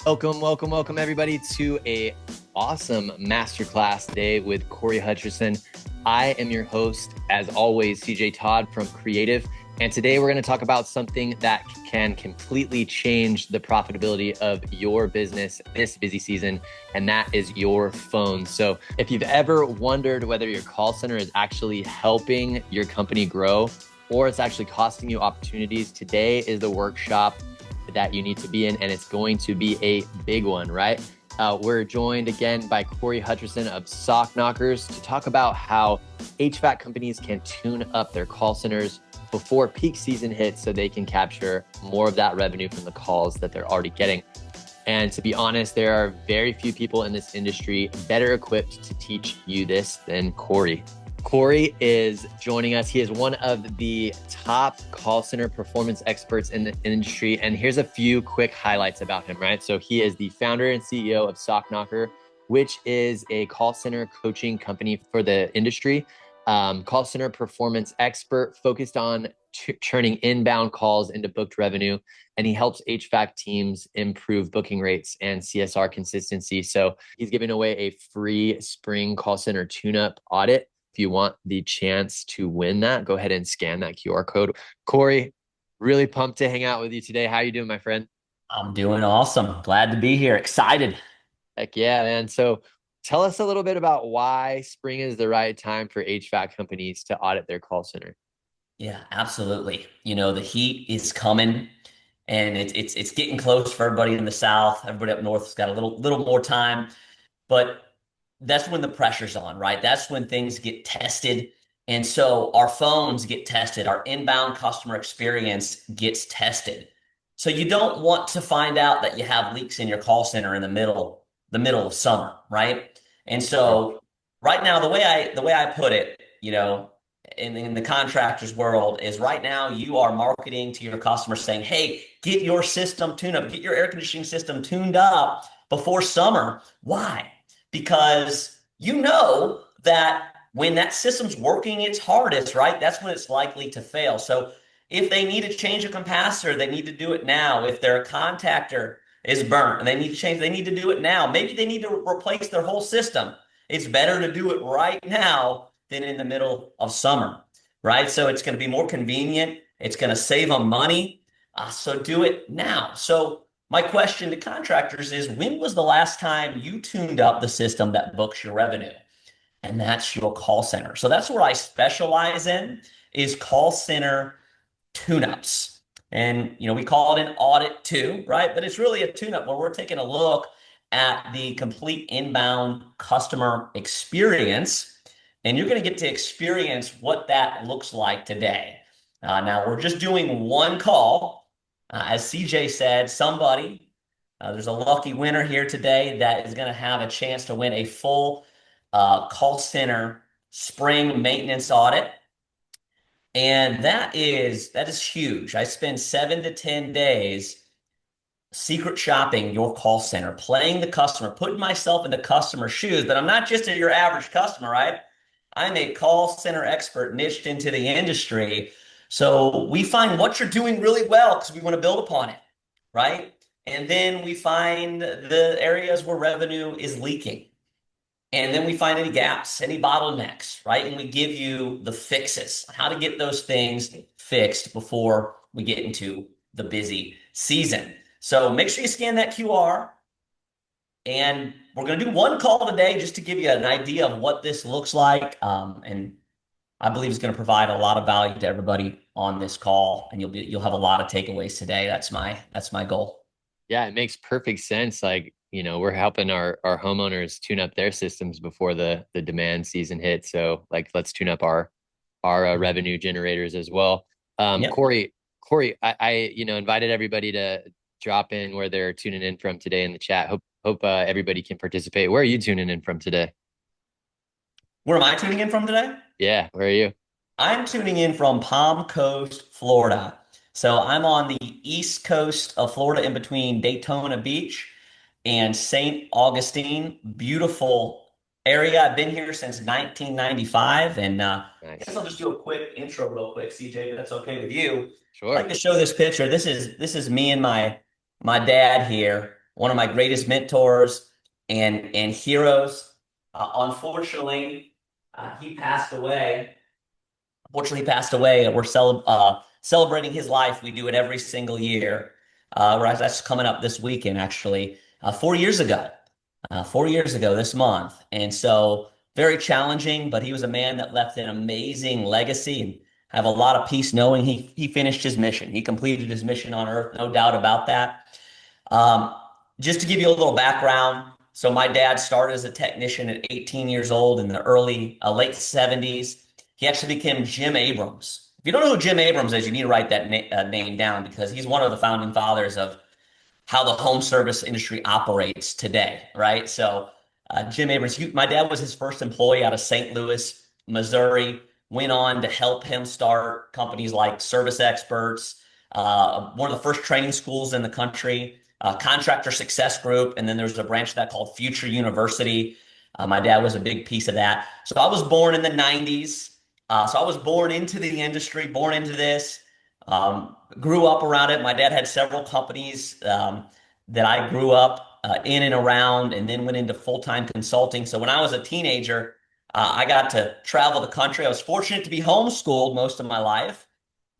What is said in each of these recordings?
Welcome everybody to a awesome masterclass day with Cory Hutcherson. I am your host, as always, CJ Todd from Kreadiv. And today we're going to talk about something that can completely change the profitability of your business this busy season, and that is your phone. So if you've ever wondered whether your call center is actually helping your company grow or it's actually costing you opportunities, today is the workshop that you need to be in, and it's going to be a big one, right? We're joined again by Cory Hutcherson of Sock Knockers to talk about how HVAC companies can tune up their call centers before peak season hits so they can capture more of that revenue from the calls that they're already getting. And to be honest, there are very few people in this industry better equipped to teach you this than Cory. Cory is joining us. He is one of the top call center performance experts in the industry. And here's a few quick highlights about him, right? So he is the founder and CEO of Sock Knocker, which is a call center coaching company for the industry. Call center performance expert focused on turning inbound calls into booked revenue. And he helps HVAC teams improve booking rates and CSR consistency. So he's giving away a free spring call center tune-up audit. If you want the chance to win that, go ahead and scan that QR code. Cory, really pumped to hang out with you today. How are you doing, my friend? I'm doing awesome. Glad to be here. Excited. Heck yeah, man. So tell us a little bit about why spring is the right time for HVAC companies to audit their call center. Yeah, absolutely. The heat is coming and it's getting close for everybody in the South. Everybody up north has got a little more time, but that's when the pressure's on, right? That's when things get tested. And so our phones get tested, our inbound customer experience gets tested. So you don't want to find out that you have leaks in your call center in the middle of summer, right? And so right now, the way I put it, in the contractor's world is right now you are marketing to your customers saying, hey, get your system tuned up, get your air conditioning system tuned up before summer. Why? Because you know that when that system's working its hardest, right, that's when it's likely to fail. So if they need to change a capacitor, they need to do it now. If their contactor is burnt and they need to change, they need to do it now. Maybe they need to replace their whole system. It's better to do it right now than in the middle of summer, right? So it's going to be more convenient. It's going to save them money. So do it now. So my question to contractors is, when was the last time you tuned up the system that books your revenue? And that's your call center. So that's where I specialize in, is call center tune-ups. And, we call it an audit too, right? But it's really a tune-up where we're taking a look at the complete inbound customer experience. And you're going to get to experience what that looks like today. Now, we're just doing one call. As CJ said, there's a lucky winner here today that is going to have a chance to win a full call center spring maintenance audit. And that is huge. I spend 7 to 10 days secret shopping your call center, playing the customer, putting myself into customer shoes. But I'm not just your average customer, right? I'm a call center expert niched into the industry. So we find what you're doing really well because we want to build upon it, right? And then we find the areas where revenue is leaking. And then we find any gaps, any bottlenecks, right? And we give you the fixes, how to get those things fixed before we get into the busy season. So make sure you scan that QR. And we're going to do one call today just to give you an idea of what this looks like. And I believe it's going to provide a lot of value to everybody on this call. And you'll have a lot of takeaways today. That's my goal. Yeah, it makes perfect sense. We're helping our homeowners tune up their systems before the demand season hits. So let's tune up our revenue generators as well. Yep. Cory, I invited everybody to drop in where they're tuning in from today in the chat. Hope everybody can participate. Where are you tuning in from today? Where am I tuning in from today? Yeah, where are you? I'm tuning in from Palm Coast, Florida. So I'm on the east coast of Florida in between Daytona Beach and St. Augustine. Beautiful area. I've been here since 1995. And Nice. I guess I'll just do a quick intro real quick, CJ, if that's okay with you. Sure. I'd like to show this picture. This is me and my dad here. one of my greatest mentors and heroes. Unfortunately, he passed away. Unfortunately, he passed away. We're celebrating his life. We do it every single year. That's coming up this weekend, actually. 4 years ago, 4 years ago this month. And so very challenging, but he was a man that left an amazing legacy, and I have a lot of peace knowing he finished his mission. He completed his mission on earth, no doubt about that. Um, just to give you a little background, so my dad started as a technician at 18 years old in the late 70s. He actually became Jim Abrams. If you don't know who Jim Abrams is, you need to write that name down, because he's one of the founding fathers of how the home service industry operates today, right? So Jim Abrams, my dad was his first employee out of St. Louis, Missouri, went on to help him start companies like Service Experts, one of the first training schools in the country, Contractor Success Group, and then there's a branch of that called Future University. My dad was a big piece of that. So I was born in the 90s. So I was born into the industry, born into this. Grew up around it. My dad had several companies that I grew up in and around, and then went into full-time consulting. So when I was a teenager, I got to travel the country. I was fortunate to be homeschooled most of my life,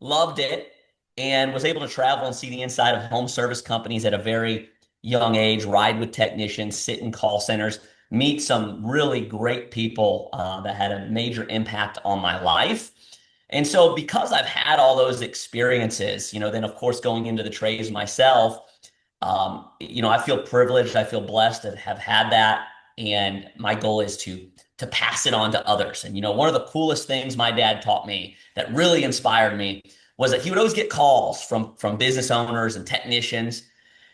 loved it, and was able to travel and see the inside of home service companies at a very young age, ride with technicians, sit in call centers, meet some really great people that had a major impact on my life. And so because I've had all those experiences, then of course going into the trades myself, I feel privileged, I feel blessed to have had that. And my goal is to pass it on to others. And one of the coolest things my dad taught me that really inspired me was that he would always get calls from business owners and technicians.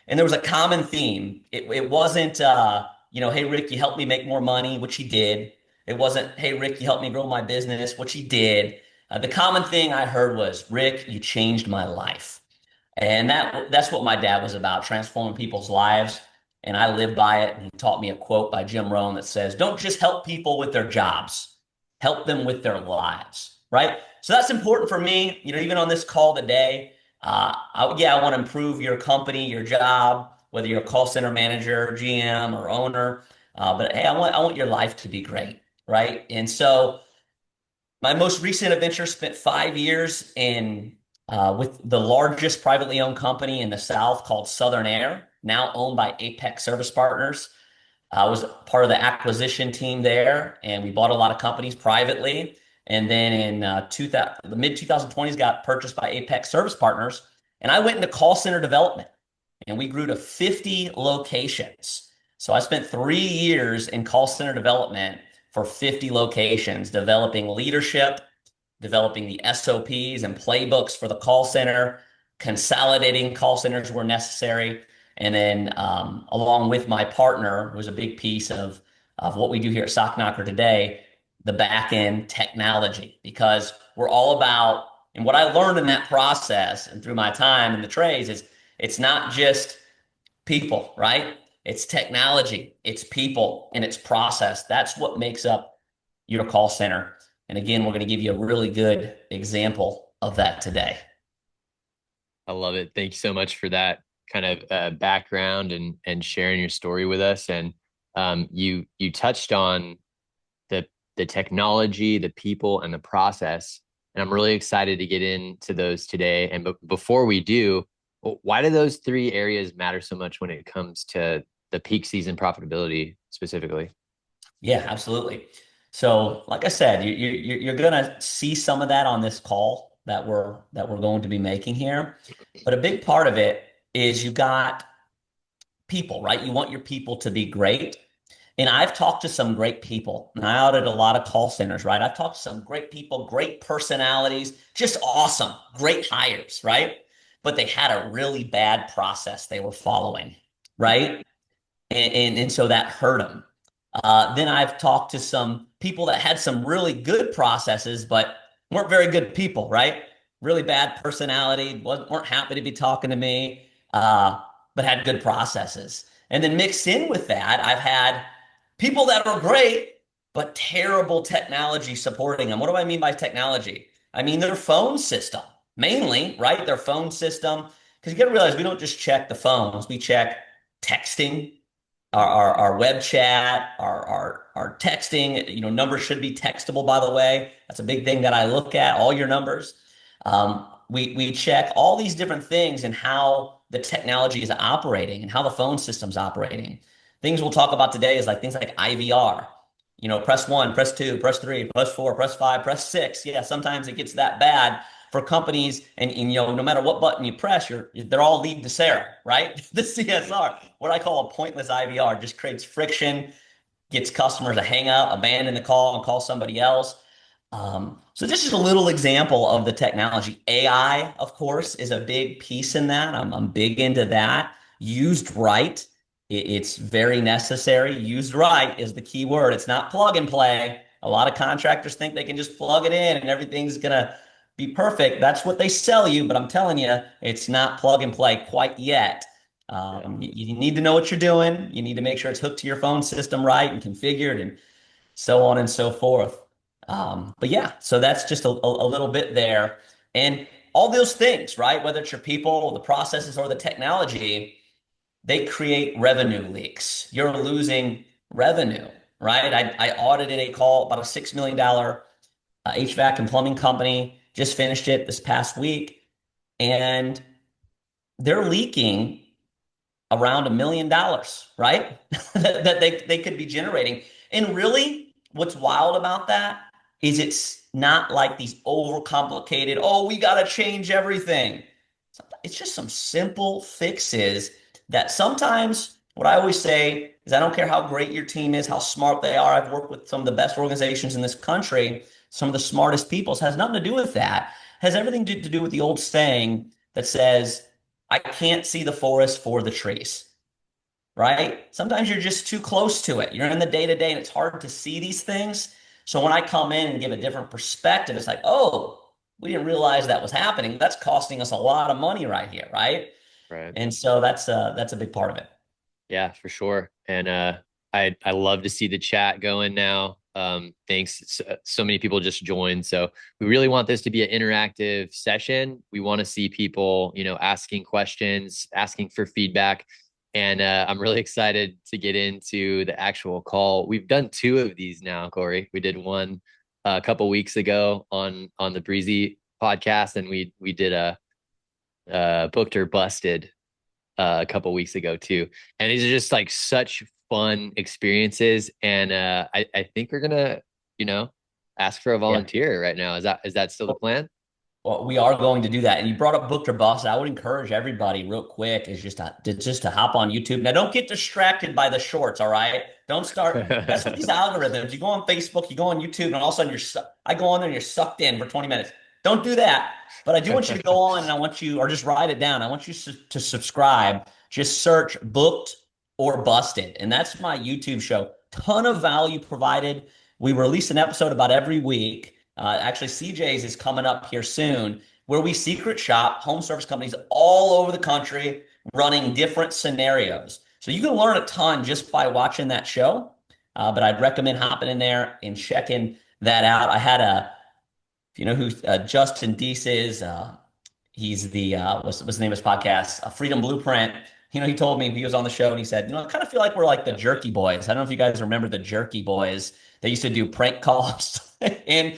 And there was a common theme. It wasn't, hey, Rick, you helped me make more money, which he did. It wasn't, hey, Rick, you helped me grow my business, which he did. The common thing I heard was, Rick, you changed my life. And that's what my dad was about, transforming people's lives. And I live by it. And he taught me a quote by Jim Rohn that says, don't just help people with their jobs, help them with their lives, right? So that's important for me, even on this call today. I want to improve your company, your job, whether you're a call center manager, GM, or owner. But hey, I want your life to be great, right? And so my most recent adventure spent 5 years with the largest privately owned company in the South called Southern Air, now owned by Apex Service Partners. I was part of the acquisition team there, and we bought a lot of companies privately. And then in the mid 2020s, got purchased by Apex Service Partners, and I went into call center development, and we grew to 50 locations. So I spent 3 years in call center development for 50 locations, developing leadership, developing the SOPs and playbooks for the call center, consolidating call centers where necessary. And then along with my partner, who was a big piece of what we do here at Sock Knocker today, the back end technology, because we're all about, and what I learned in that process and through my time in the trades is it's not just people, right? It's technology, it's people, and it's process. That's what makes up your call center. And again, we're going to give you a really good example of that today. I love it. Thank you so much for that kind of background and sharing your story with us. And you touched on the technology, the people, and the process. And I'm really excited to get into those today. And before we do, why do those three areas matter so much when it comes to the peak season profitability specifically? Yeah, absolutely. So, like I said, you're going to see some of that on this call that we're going to be making here. But a big part of it is you got people, right? You want your people to be great. And I've talked to some great people, and I audited a lot of call centers, right? I've talked to some great people, great personalities, just awesome, great hires, right? But they had a really bad process they were following, right? And so that hurt them. Then I've talked to some people that had some really good processes, but weren't very good people, right? Really bad personality, weren't happy to be talking to me, but had good processes. And then mixed in with that, I've had people that are great, but terrible technology supporting them. What do I mean by technology? I mean their phone system, mainly, right? Their phone system. Because you got to realize we don't just check the phones, we check texting, our web chat, our texting, numbers should be textable, by the way. That's a big thing that I look at, all your numbers. We check all these different things and how the technology is operating and how the phone system's operating. Things we'll talk about today is like things like IVR. Press 1, press 2, press 3, press 4, press 5, press 6. Yeah, sometimes it gets that bad for companies, and no matter what button you press, they're all lead to Sarah, right? The CSR, what I call a pointless IVR, just creates friction, gets customers to hang up, abandon the call, and call somebody else. So this is a little example of the technology. AI, of course, is a big piece in that. I'm big into that. Used right, it's very necessary. Used right is the key word. It's not plug and play. A lot of contractors think they can just plug it in and everything's gonna be perfect. That's what they sell you, but I'm telling you, it's not plug and play quite yet. You need to know what you're doing. You need to make sure it's hooked to your phone system right and configured and so on and so forth. But yeah, so that's just a little bit there. And all those things, right? Whether it's your people, the processes, or the technology, they create revenue leaks. You're losing revenue, right? I audited a call about a $6 million HVAC and plumbing company, just finished it this past week, and they're leaking around $1 million, right? that they could be generating. And really, what's wild about that is it's not like these overcomplicated, oh, we got to change everything. It's just some simple fixes that sometimes what I always say is I don't care how great your team is, how smart they are. I've worked with some of the best organizations in this country, some of the smartest people. It has nothing to do with that. It has everything to do with the old saying that says, I can't see the forest for the trees, right? Sometimes you're just too close to it. You're in the day to day and it's hard to see these things. So when I come in and give a different perspective, it's like, oh, we didn't realize that was happening. That's costing us a lot of money right here, right? Right. And so that's a big part of it. Yeah, for sure. And I love to see the chat going now. Thanks. So many people just joined. So we really want this to be an interactive session. We want to see people, asking questions, asking for feedback. And I'm really excited to get into the actual call. We've done 2 of these now, Cory. We did one a couple weeks ago on the Breezy podcast, and we did a booked or busted a couple weeks ago too. And these are just like such fun experiences. And I think we're gonna, ask for a Yeah. volunteer right now. Is that still the plan? Well, we are going to do that. And you brought up booked or bust. I would encourage everybody real quick is just to hop on YouTube. Now, don't get distracted by the shorts, all right? Don't start. That's what these algorithms. You go on Facebook, you go on YouTube, and all of a sudden I go on there and you're sucked in for 20 minutes. Don't do that. But I do want you to go on and I want you, or just write it down. I want you to subscribe. Just search booked or busted. And that's my YouTube show. Ton of value provided. We release an episode about every week. Actually, CJ's is coming up here soon, where we secret shop home service companies all over the country running different scenarios. So you can learn a ton just by watching that show. But I'd recommend hopping in there and checking that out. I had if you know who Justin Deese is, he's the, what's the name of his podcast? Freedom Blueprint. He told me he was on the show and he said, I kind of feel like we're like the Jerky Boys. I don't know if you guys remember the Jerky Boys. They used to do prank calls and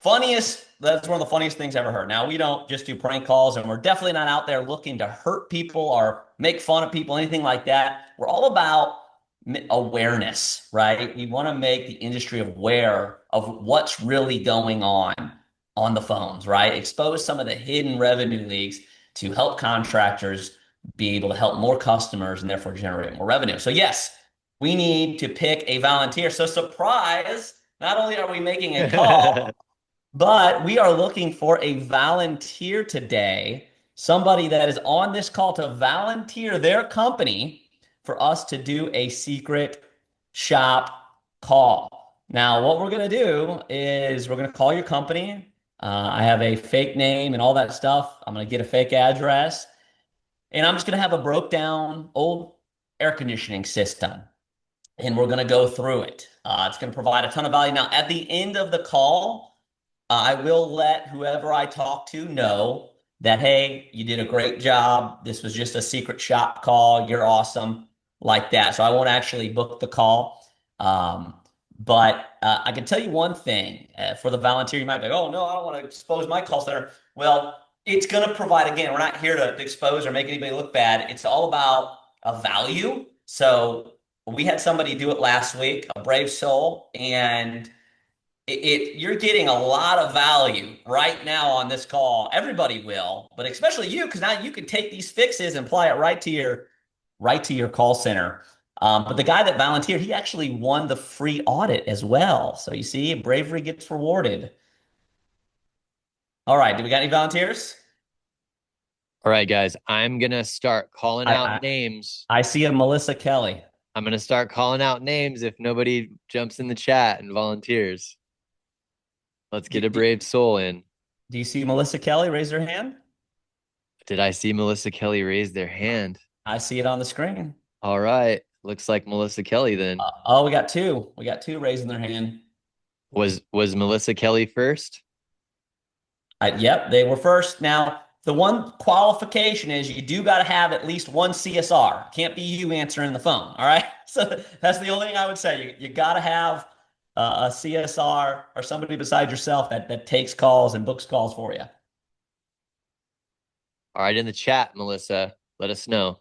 that's one of the funniest things I ever heard. Now, we don't just do prank calls, and we're definitely not out there looking to hurt people or make fun of people, anything like that. We're all about awareness, right? We want to make the industry aware of what's really going on the phones, right? Expose some of the hidden revenue leaks to help contractors be able to help more customers and therefore generate more revenue. So yes, we need to pick a volunteer. So surprise, not only are we making a call, but we are looking for a volunteer today, somebody that is on this call to volunteer their company for us to do a secret shop call. Now, what we're going to do is we're going to call your company. I have a fake name and all that stuff. I'm going to get a fake address, and I'm just going to have a broke down old air conditioning system, and we're going to go through it. It's going to provide a ton of value. Now, at the end of the call, I will let whoever I talk to know that, hey, you did a great job. This was just a secret shop call. You're awesome, like that. So I won't actually book the call. Um, but I can tell you one thing for the volunteer, you might be like, oh, no, I don't want to expose my call center. Well, it's going to provide, again, we're not here to expose or make anybody look bad. It's all about a value. So we had somebody do it last week, a brave soul, and you're getting a lot of value right now on this call. Everybody will, but especially you, because now you can take these fixes and apply it right to your call center. But the guy that volunteered, he actually won the free audit as well. So you see, bravery gets rewarded. All right, do we got any volunteers? All right, guys, I'm going to start calling I out I, names. I see a Melissa Kelly. I'm going to start calling out names if nobody jumps in the chat and volunteers. Let's Do, get a do, brave soul in. do you see Melissa Kelly? Raise her hand. Did I see Melissa Kelly raise their hand? I see it on the screen. All right. Looks like Melissa Kelly then. Oh, we got two. We got two raising their hand. Was Melissa Kelly first? Yep, they were first. Now, the one qualification is you do got to have at least one CSR. Can't be you answering the phone. All right. So that's the only thing I would say. You got to have a CSR or somebody beside yourself that takes calls and books calls for you. All right, in the chat, Melissa, let us know.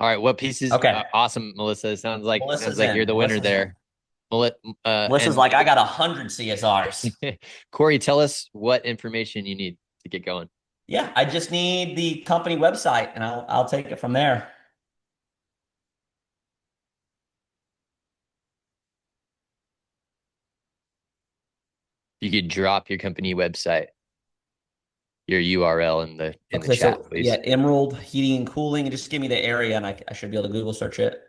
All right, what pieces? Okay. Awesome, Melissa. Sounds like Melissa's you're in. the winner Melissa's in. there. Melissa's And like, I got 100 CSRs. Cory, tell us what information you need to get going. Yeah, I just need the company website and I'll take it from there. You could drop your company website, your URL in the Okay, chat, so please. yeah, Emerald Heating and Cooling, and just give me the area and I should be able to Google search it.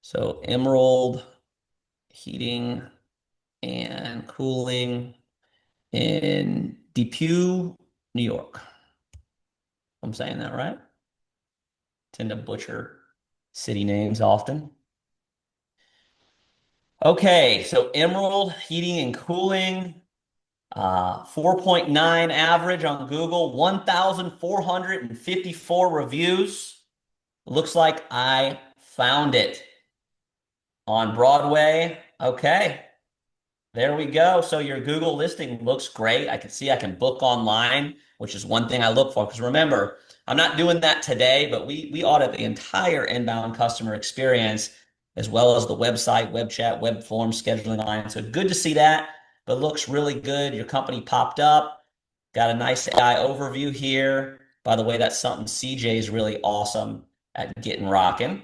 So Emerald Heating and Cooling in Depew, New York. I'm saying that right? Tend to butcher city names often. Okay, so Emerald Heating and Cooling, 4.9 average on Google, 1,454 reviews. Looks like I found it on Broadway. Okay, there we go. So your Google listing looks great. I can see I can book online, which is one thing I look for. Because remember, I'm not doing that today, but we audit the entire inbound customer experience as well as the website, web chat, web form, scheduling line. So good to see that, but looks really good. Your company popped up. Got a nice AI overview here. By the way, that's something CJ is really awesome at getting rocking.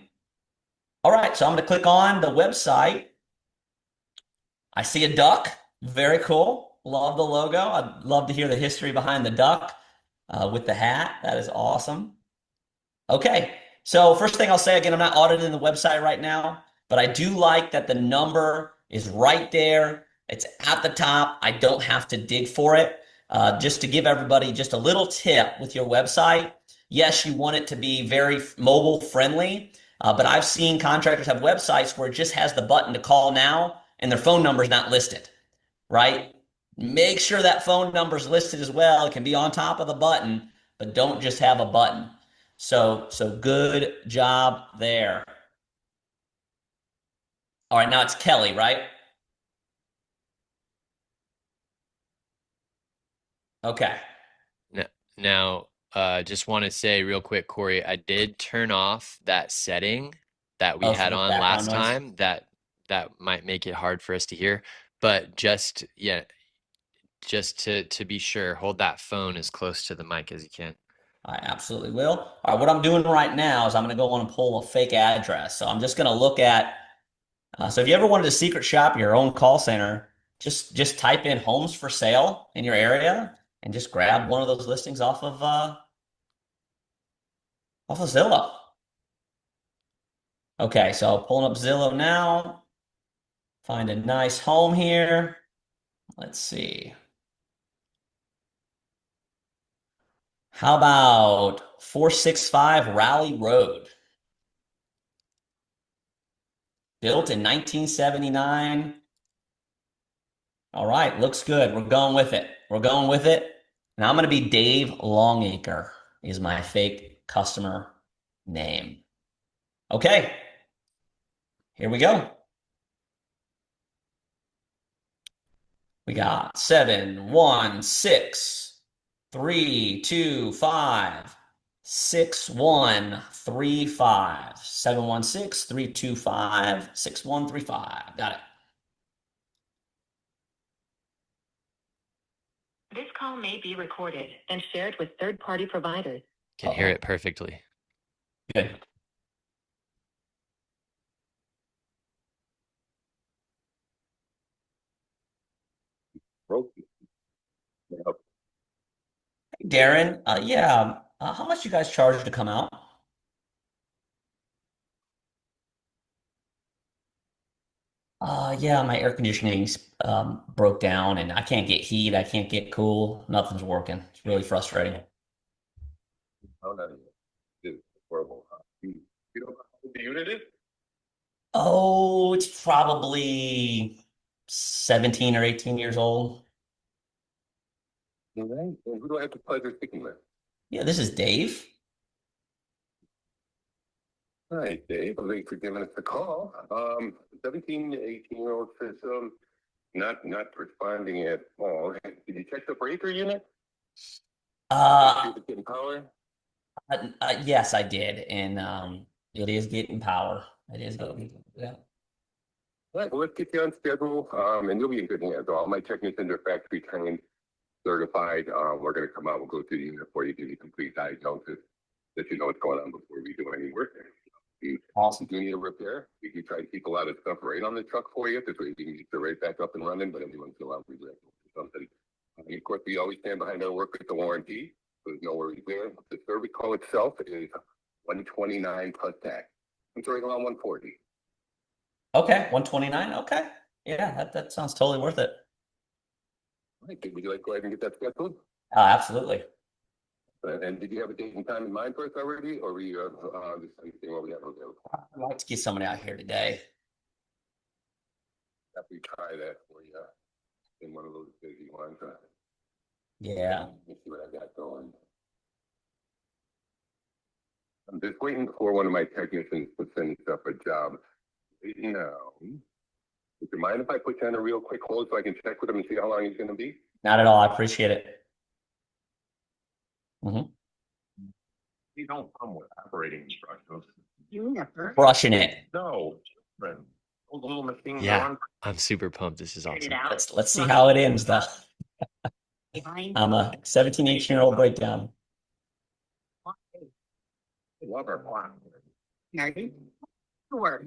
All right, so I'm going to click on the website. I see a duck. Very cool. Love the logo. I'd love to hear the history behind the duck with the hat. That is awesome. Okay. So first thing I'll say, again, I'm not auditing the website right now, but I do like that the number is right there. It's at the top. I don't have to dig for it. Just to give everybody just a little tip with your website. Yes, you want it to be very mobile friendly, but I've seen contractors have websites where it just has the button to call now and their phone number is not listed, right? Make sure that phone number is listed as well. It can be on top of the button, but don't just have a button. So good job there. All right, now it's Kelly, right? Okay. Now, just want to say real quick, Cory, I did turn off that setting that we Oh, for had the on background last noise. time. That might make it hard for us to hear, but just yeah, just to be sure, hold that phone as close to the mic as you can. I absolutely will. All right, what I'm doing right now is I'm going to go on and pull a fake address. So I'm just going to look at, so if you ever wanted to secret shop your own call center, just type in homes for sale in your area and just grab one of those listings off of Zillow. Okay, so pulling up Zillow now, find a nice home here. Let's see. How about 465 Raleigh Road? Built in 1979. All right, looks good. We're going with it. We're going with it. And I'm going to be Dave Longacre is my fake customer name. Okay, here we go. We got 716-325-6135. 716-325-6135. Got it. This call may be recorded and shared with third-party providers. Can hear it perfectly. Good. Darren, how much you guys charge to come out? Yeah, my air conditioning's broke down and I can't get heat, I can't get cool, nothing's working. It's really frustrating. Oh, no, it's horrible. You know how the unit is? Oh, it's probably 17 or 18 years old. All right. And who do I have the pleasure of speaking with? Yeah, this is Dave. Hi, Dave. Thanks for giving us a call. 17 to 18-year-old system, not responding at all. Did you check the breaker unit? Uh, Is it getting power? yes, I did, and it is getting power. It is getting, yeah. All right, well, let's get you on schedule, and you'll be in good hands. All my technicians are factory trained, certified. We're going to come out, we'll go through the unit for you, give you complete diagnosis, let you know what's going on before we do any work. Awesome. Do you need a repair? We can try to keep a lot of stuff right on the truck for you. This way you can get it right back up and running, but every once in a while we do something. And of course, we always stand behind our work with the warranty. So there's no worries there. The service call itself is $129 plus tax. I'm sorry, around 140. Okay, 129. Okay. Yeah, that sounds totally worth it. All right, would you like to go ahead and get that scheduled? Absolutely. And did you have a date and time in mind for us already, or were you just anything what we have available? I'd like to get somebody out here today. Have we try that for you in one of those busy ones? Yeah. Let me see what I got going. I'm just waiting for one of my technicians to finish up a job. Now, would you mind if I put you on a real quick hold so I can check with him and see how long he's going to be? Not at all. I appreciate it. You don't come with operating instructions. Brushing it. No, friend. Those little machines Yeah. are on. I'm super pumped. This is awesome. Let's see how it ends, though. I'm a 17, 18-year-old breakdown. Love our plan. Sure.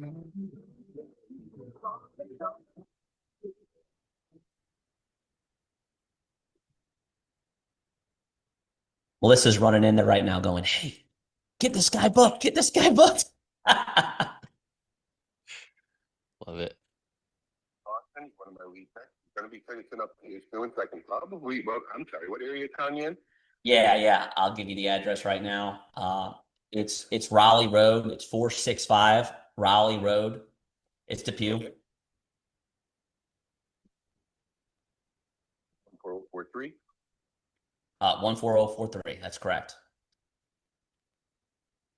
Melissa's running in there right now going, hey, get this guy booked. Get this guy booked. Love it. Austin, one of my lead techs, going to be finishing up here soon, so I can probably, well, I'm sorry, what area of town you in? Yeah. I'll give you the address right now. It's Raleigh Road. It's 465 Raleigh Road. It's Depew. Okay. 14043. 14043. That's correct.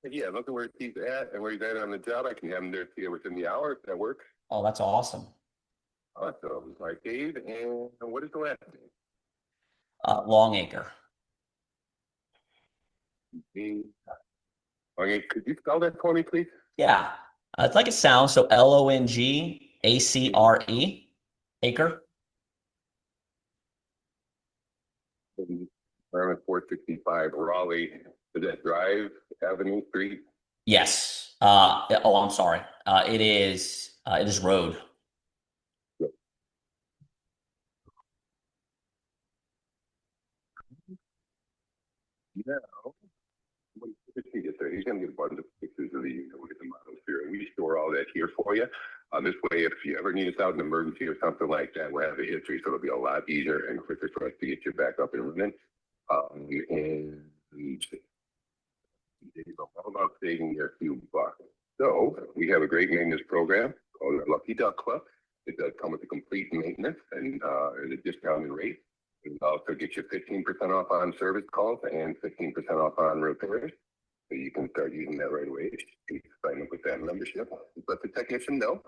Yeah, look at where he's at and where he's at on the job. I can have him there see you within the hour if that works. Oh, that's awesome. Awesome. All right, Dave, and what is the last name? Longacre. Okay, could you spell that for me, please? Yeah. It's like it sounds. So Longacre. Acre. Environment 465 Raleigh. Is that Drive, Avenue, Street? Yes. I'm sorry. It is road. Now, when he gets there, he's going to get a bunch of pictures of the unit. We'll get the models here, and we store all that here for you. This way, if you ever need us out in an emergency or something like that, we'll have a history, so it'll be a lot easier and quicker for us to get you back up and running. And it's all about saving your few bucks. So we have a great maintenance program called our Lucky Duck Club. It does come with a complete maintenance and at a discounted rate. We'll also get you 15% off on service calls and 15% off on repairs. So you can start using that right away. You can sign up with that membership. Let the technician know.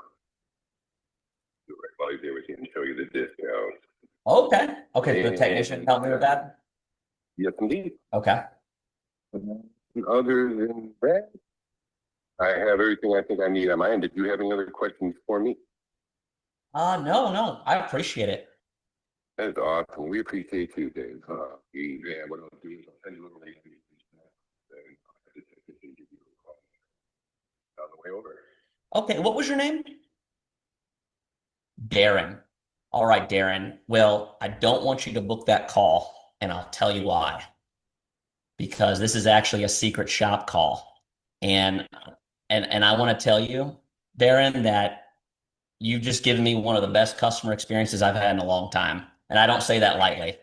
Do it right while he's there with you and show you the discount. Okay. Okay. The technician help me with that. Yes, indeed. Okay. Other than that, I have everything I think I need on my end. Did you have any other questions for me? No. I appreciate it. That's awesome. We appreciate you, Dave. Yeah, what I'll do is I'll send you a little link and I'll have the technician give you a call on the way over. Okay. What was your name? Darren. All right, Darren. Well, I don't want you to book that call, and I'll tell you why. Because this is actually a secret shop call. And I want to tell you, Darren, that you've just given me one of the best customer experiences I've had in a long time. And I don't say that lightly.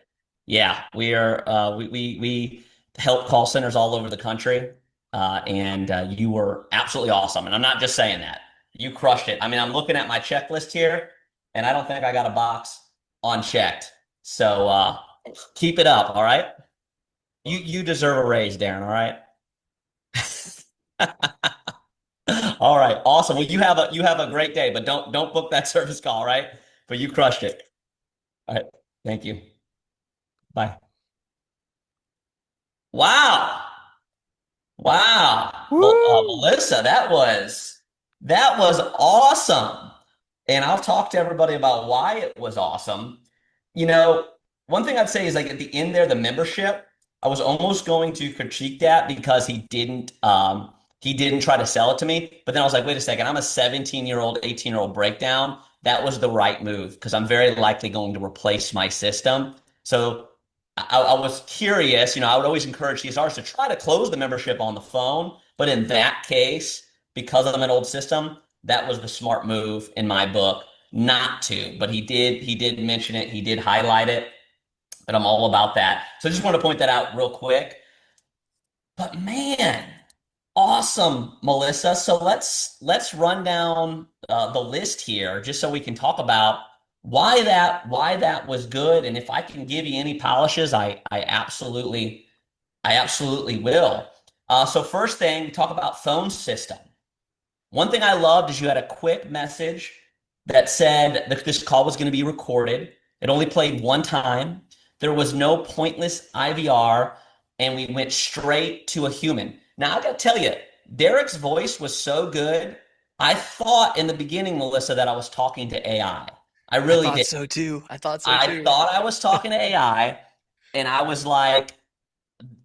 Yeah, we help call centers all over the country. And you were absolutely awesome. And I'm not just saying that. You crushed it. I mean, I'm looking at my checklist here, and I don't think I got a box unchecked. So keep it up, all right? You deserve a raise, Darren, all right? All right, awesome. Well, you have a great day, but don't book that service call, all right? But you crushed it. All right, thank you. Bye. Wow. Melissa, that was awesome. And I'll talk to everybody about why it was awesome. You know, one thing I'd say is like at the end there, the membership, I was almost going to critique that because he didn't try to sell it to me. But then I was like, wait a second, I'm a 17-year-old, 18-year-old breakdown. That was the right move because I'm very likely going to replace my system. So I was curious, I would always encourage CSRs to try to close the membership on the phone. But in that case, because I'm an old system, that was the smart move in my book not to. But he did mention it. He did highlight it. But I'm all about that. So I just want to point that out real quick. But man, awesome, Melissa. So let's run down the list here just so we can talk about why that was good. And if I can give you any polishes, I absolutely will. So first thing, talk about phone system. One thing I loved is you had a quick message that said that this call was going to be recorded. It only played one time. There was no pointless IVR, and we went straight to a human. Now, I got to tell you, Derek's voice was so good. I thought in the beginning, Melissa, that I was talking to AI. I really did. So too. I thought I thought I was talking to AI, and I was like,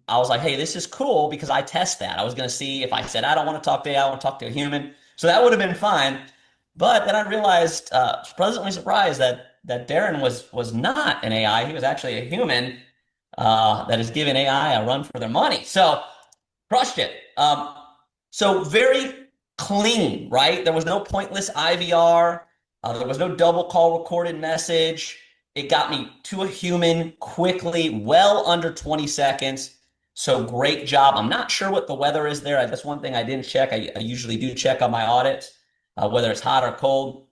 hey, this is cool because I test that. I was going to see if I said, I don't want to talk to AI, I want to talk to a human. So that would have been fine. But then I realized, pleasantly surprised that Darren was not an AI. He was actually a human that is giving AI a run for their money. So crushed it. So very clean, right? There was no pointless IVR. There was no double call recorded message. It got me to a human quickly, well under 20 seconds. So great job. I'm not sure what the weather is there. That's one thing I didn't check. I usually do check on my audits, whether it's hot or cold.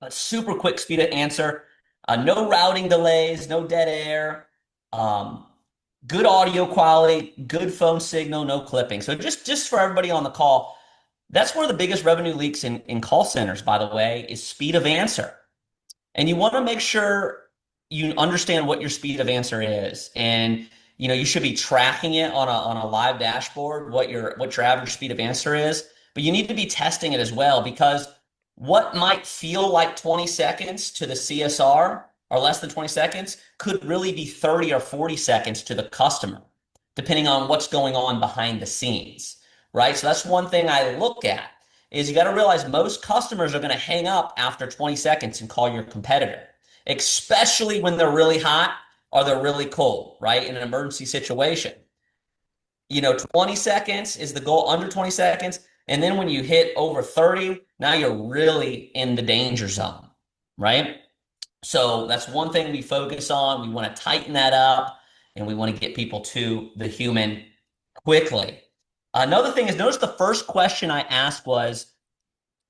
A super quick speed of answer. No routing delays, no dead air. Good audio quality, good phone signal, no clipping. So just for everybody on the call, that's one of the biggest revenue leaks in call centers, by the way, is speed of answer. And you want to make sure you understand what your speed of answer is. And you should be tracking it on a live dashboard, what your average speed of answer is. But you need to be testing it as well, because what might feel like 20 seconds to the CSR or less than 20 seconds could really be 30 or 40 seconds to the customer, depending on what's going on behind the scenes, right? So that's one thing I look at is you got to realize most customers are going to hang up after 20 seconds and call your competitor, especially when they're really hot or they're really cold, right? In an emergency situation. 20 seconds is the goal, under 20 seconds. And then when you hit over 30, now you're really in the danger zone, right? So that's one thing we focus on. We want to tighten that up, and we want to get people to the human quickly. Another thing is, notice the first question I asked was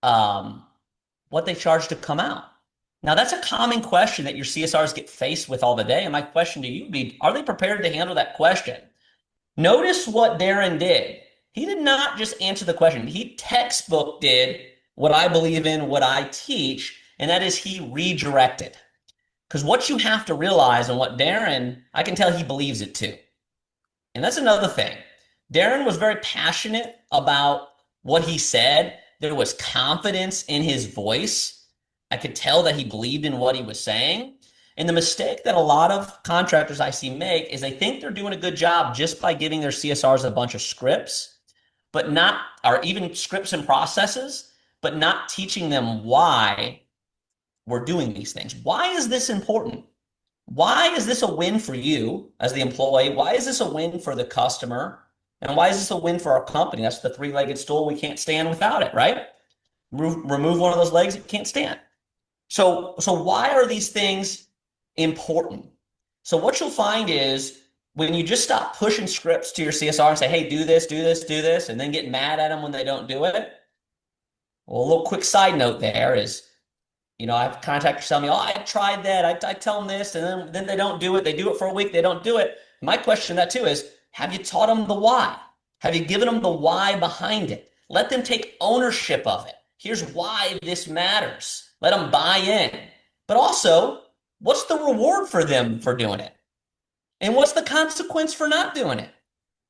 what they charge to come out. Now, that's a common question that your CSRs get faced with all the day. And my question to you would be, are they prepared to handle that question? Notice what Darren did. He did not just answer the question. He textbook did what I believe in, what I teach, and that is he redirected. Because what you have to realize, and what Darren, I can tell he believes it too. And that's another thing. Darren was very passionate about what he said. There was confidence in his voice. I could tell that he believed in what he was saying. And the mistake that a lot of contractors I see make is they think they're doing a good job just by giving their CSRs a bunch of scripts, but not, or even scripts and processes, but not teaching them why we're doing these things. Why is this important? Why is this a win for you as the employee? Why is this a win for the customer? And why is this a win for our company? That's the three-legged stool. We can't stand without it, right? Remove one of those legs, it can't stand. So why are these things important? So what you'll find is when you just stop pushing scripts to your CSR and say, hey, do this, do this, do this, and then get mad at them when they don't do it. Well, a little quick side note there is, I have contractors tell me, oh, I tried that. I tell them this, and then they don't do it. They do it for a week. They don't do it. My question to that too is, have you taught them the why? Have you given them the why behind it? Let them take ownership of it. Here's why this matters. Let them buy in. But also, what's the reward for them for doing it? And what's the consequence for not doing it?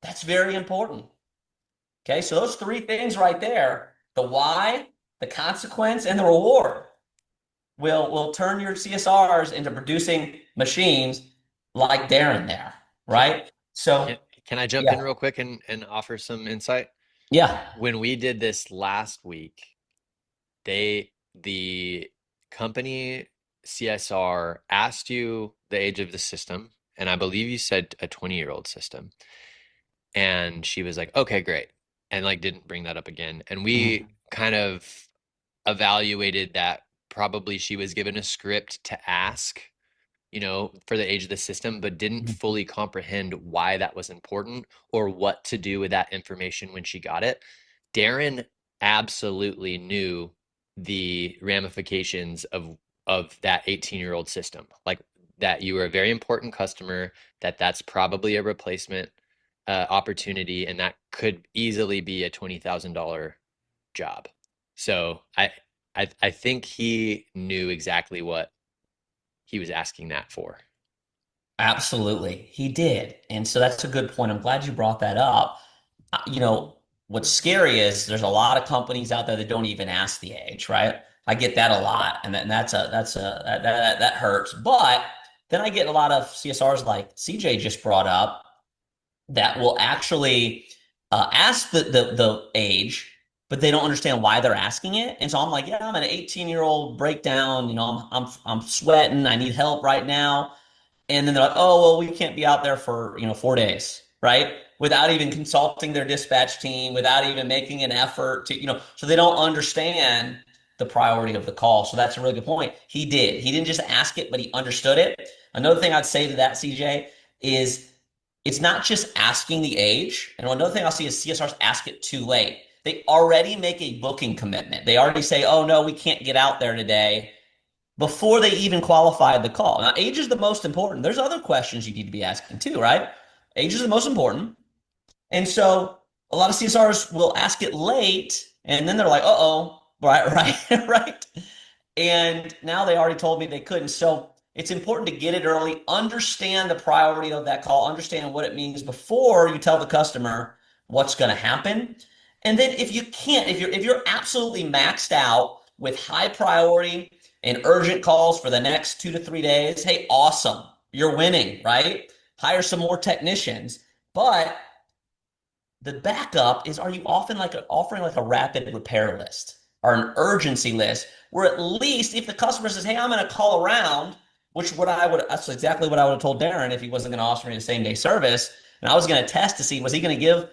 That's very important. Okay, so those three things right there, the why, the consequence, and the reward will turn your CSRs into producing machines like Darren there, right? So can I jump in real quick and offer some insight? Yeah. When we did this last week, the company CSR asked you the age of the system, and I believe you said a 20-year-old system. And she was like, okay, great. And didn't bring that up again. And we kind of evaluated that probably she was given a script to ask, for the age of the system, but didn't fully comprehend why that was important or what to do with that information when she got it. Darren absolutely knew the ramifications of that 18-year-old system, that you were a very important customer, that's probably a replacement opportunity, and that could easily be a $20,000 job. So I think he knew exactly what he was asking that for. Absolutely. He did. And so that's a good point. I'm glad you brought that up. What's scary is there's a lot of companies out there that don't even ask the age, right? I get that a lot. And that hurts. But then I get a lot of CSRs like CJ just brought up that will actually ask the age, but they don't understand why they're asking it. And so I'm like, yeah, I'm an 18-year-old breakdown. I'm sweating. I need help right now. And then they're like, oh, well, we can't be out there for 4 days, right? Without even consulting their dispatch team, without even making an effort to, so they don't understand the priority of the call. So that's a really good point. He did. He didn't just ask it, but he understood it. Another thing I'd say to that, CJ, is it's not just asking the age. And another thing I'll see is CSRs ask it too late. They already make a booking commitment. They already say, oh, no, we can't get out there today, before they even qualified the call. Now, age is the most important. There's other questions you need to be asking too, right? Age is the most important. And so a lot of CSRs will ask it late, and then they're like, uh-oh, right. And now they already told me they couldn't. So it's important to get it early, understand the priority of that call, understand what it means before you tell the customer what's going to happen. And then if you can't, if you're absolutely maxed out with high priority and urgent calls for the next 2 to 3 days, hey, awesome. You're winning, right? Hire some more technicians. But the backup is, are you offering a rapid repair list or an urgency list where at least if the customer says, hey, I'm going to call around, that's exactly what I would have told Darren if he wasn't going to offer me the same day service. And I was going to test to see, was he going to give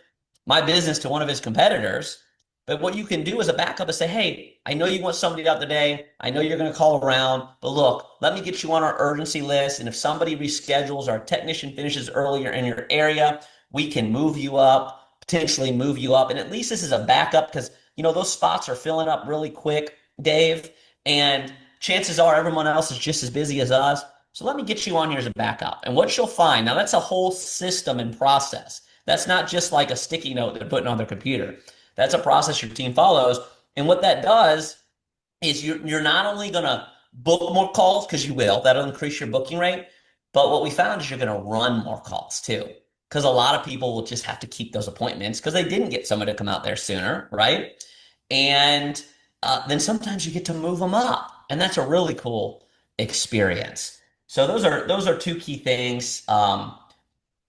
my business to one of his competitors? But what you can do as a backup is say, hey, I know you want somebody out today. I know you're going to call around, but look, let me get you on our urgency list. And if somebody reschedules or a technician finishes earlier in your area, we can move you up, potentially move you up. And at least this is a backup because, those spots are filling up really quick, Dave. And chances are everyone else is just as busy as us. So let me get you on here as a backup. And what you'll find, now that's a whole system and process. That's not just like a sticky note they're putting on their computer. That's a process your team follows. And what that does is you're not only going to book more calls, because you will, that'll increase your booking rate. But what we found is you're going to run more calls too, because a lot of people will just have to keep those appointments because they didn't get somebody to come out there sooner, right? And then sometimes you get to move them up, and that's a really cool experience. So those are two key things.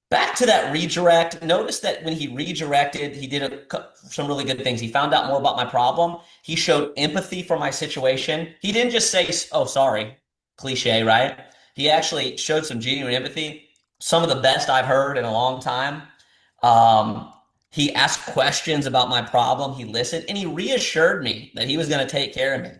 Back to that redirect, notice that when he redirected, he did some really good things. He found out more about my problem. He showed empathy for my situation. He didn't just say, oh, sorry, cliche, right? He actually showed some genuine empathy, some of the best I've heard in a long time. He asked questions about my problem. He listened, and he reassured me that he was going to take care of me,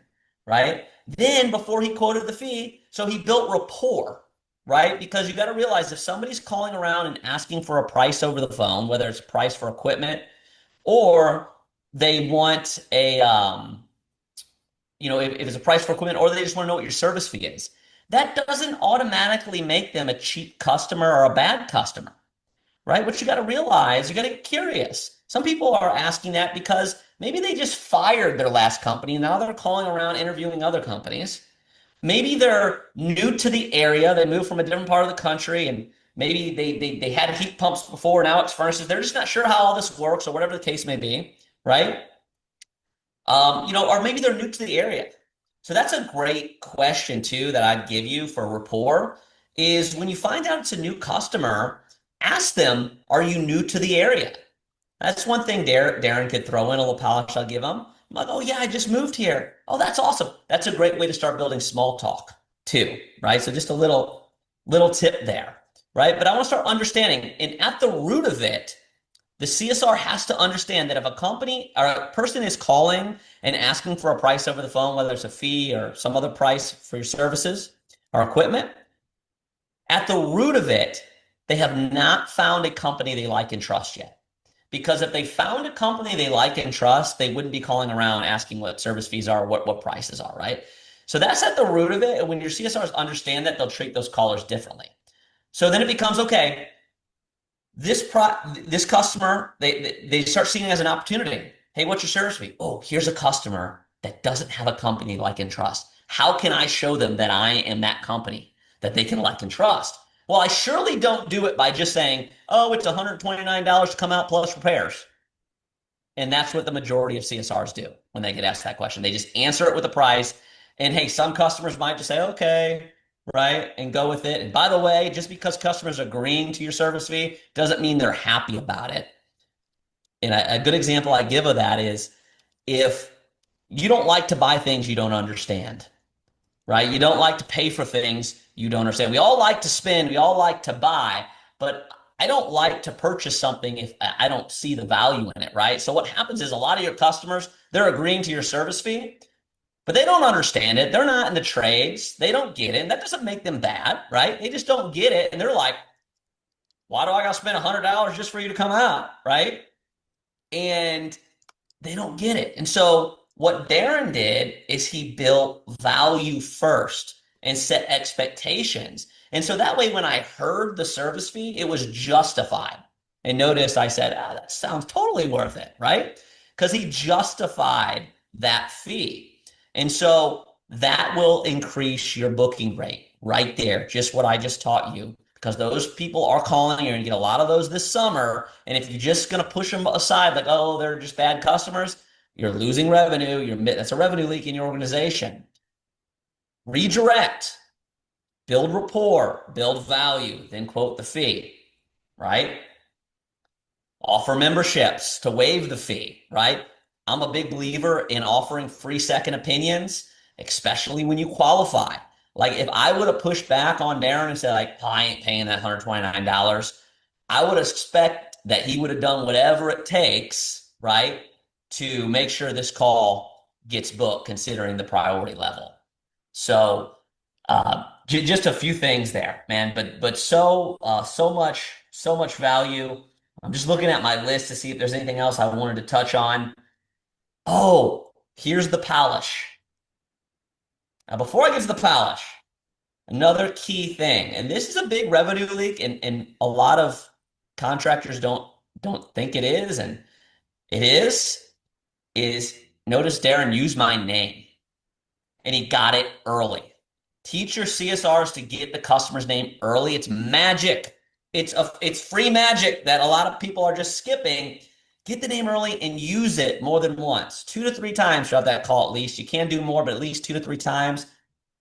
right? Then before he quoted the fee, so he built rapport, right? Because you got to realize if somebody's calling around and asking for a price over the phone, whether it's a price for equipment or they want a, if it's a price for equipment or they just want to know what your service fee is, that doesn't automatically make them a cheap customer or a bad customer, right? What you got to realize, you got to get curious. Some people are asking that because maybe they just fired their last company and now they're calling around interviewing other companies. Maybe they're new to the area. They moved from a different part of the country and maybe they had heat pumps before, now it's furnaces. They're just not sure how all this works or whatever the case may be, right? Or maybe they're new to the area. So that's a great question too that I'd give you for rapport is when you find out it's a new customer, ask them, are you new to the area? That's one thing Darren could throw in a little polish I'll give him. I'm like, oh yeah, I just moved here. Oh, that's awesome. That's a great way to start building small talk too, right? So just a little tip there, right? But I want to start understanding, and at the root of it, the CSR has to understand that if a company or a person is calling and asking for a price over the phone, whether it's a fee or some other price for your services or equipment, at the root of it, they have not found a company they like and trust yet. Because if they found a company they like and trust, they wouldn't be calling around asking what service fees are, what prices are, right? So that's at the root of it. And when your CSRs understand that, they'll treat those callers differently. So then it becomes, okay, this customer, they start seeing it as an opportunity. Hey, what's your service fee? Oh, here's a customer that doesn't have a company like and trust. How can I show them that I am that company that they can like and trust? Well, I surely don't do it by just saying, oh, it's $129 to come out plus repairs. And that's what the majority of CSRs do when they get asked that question. They just answer it with a price. And hey, some customers might just say, okay, right, and go with it. And by the way, just because customers are agreeing to your service fee doesn't mean they're happy about it. And a good example I give of that is if you don't like to buy things you don't understand, right? You don't like to pay for things you don't understand. We all like to spend, we all like to buy, but I don't like to purchase something if I don't see the value in it, right? So what happens is a lot of your customers, they're agreeing to your service fee, but they don't understand it. They're not in the trades. They don't get it. And that doesn't make them bad, right? They just don't get it. And they're like, why do I got to spend $100 just for you to come out, right? And they don't get it. And so what Darren did is he built value first and set expectations. And so that way, when I heard the service fee, it was justified. And notice I said, that sounds totally worth it, right? Because he justified that fee. And so that will increase your booking rate right there, just what I just taught you, because those people are calling. You're going to get a lot of those this summer. And if you're just going to push them aside, like, oh, they're just bad customers, you're losing revenue. That's a revenue leak in your organization. Redirect, build rapport, build value, then quote the fee, right? Offer memberships to waive the fee, right? I'm a big believer in offering free second opinions, especially when you qualify. Like if I would have pushed back on Darren and said, like, oh, I ain't paying that $129, I would expect that he would have done whatever it takes, right, to make sure this call gets booked considering the priority level. So just a few things there, man, but so much value. I'm just looking at my list to see if there's anything else I wanted to touch on. Oh, here's the polish. Now, before I get to the polish, another key thing, and this is a big revenue leak, and a lot of contractors don't think it is, and it is notice Darren used my name and he got it early. Teach your CSRs to get the customer's name early. It's magic. It's free magic that a lot of people are just skipping. Get the name early and use it more than once. 2 to 3 times throughout that call at least. You can do more, but at least 2 to 3 times.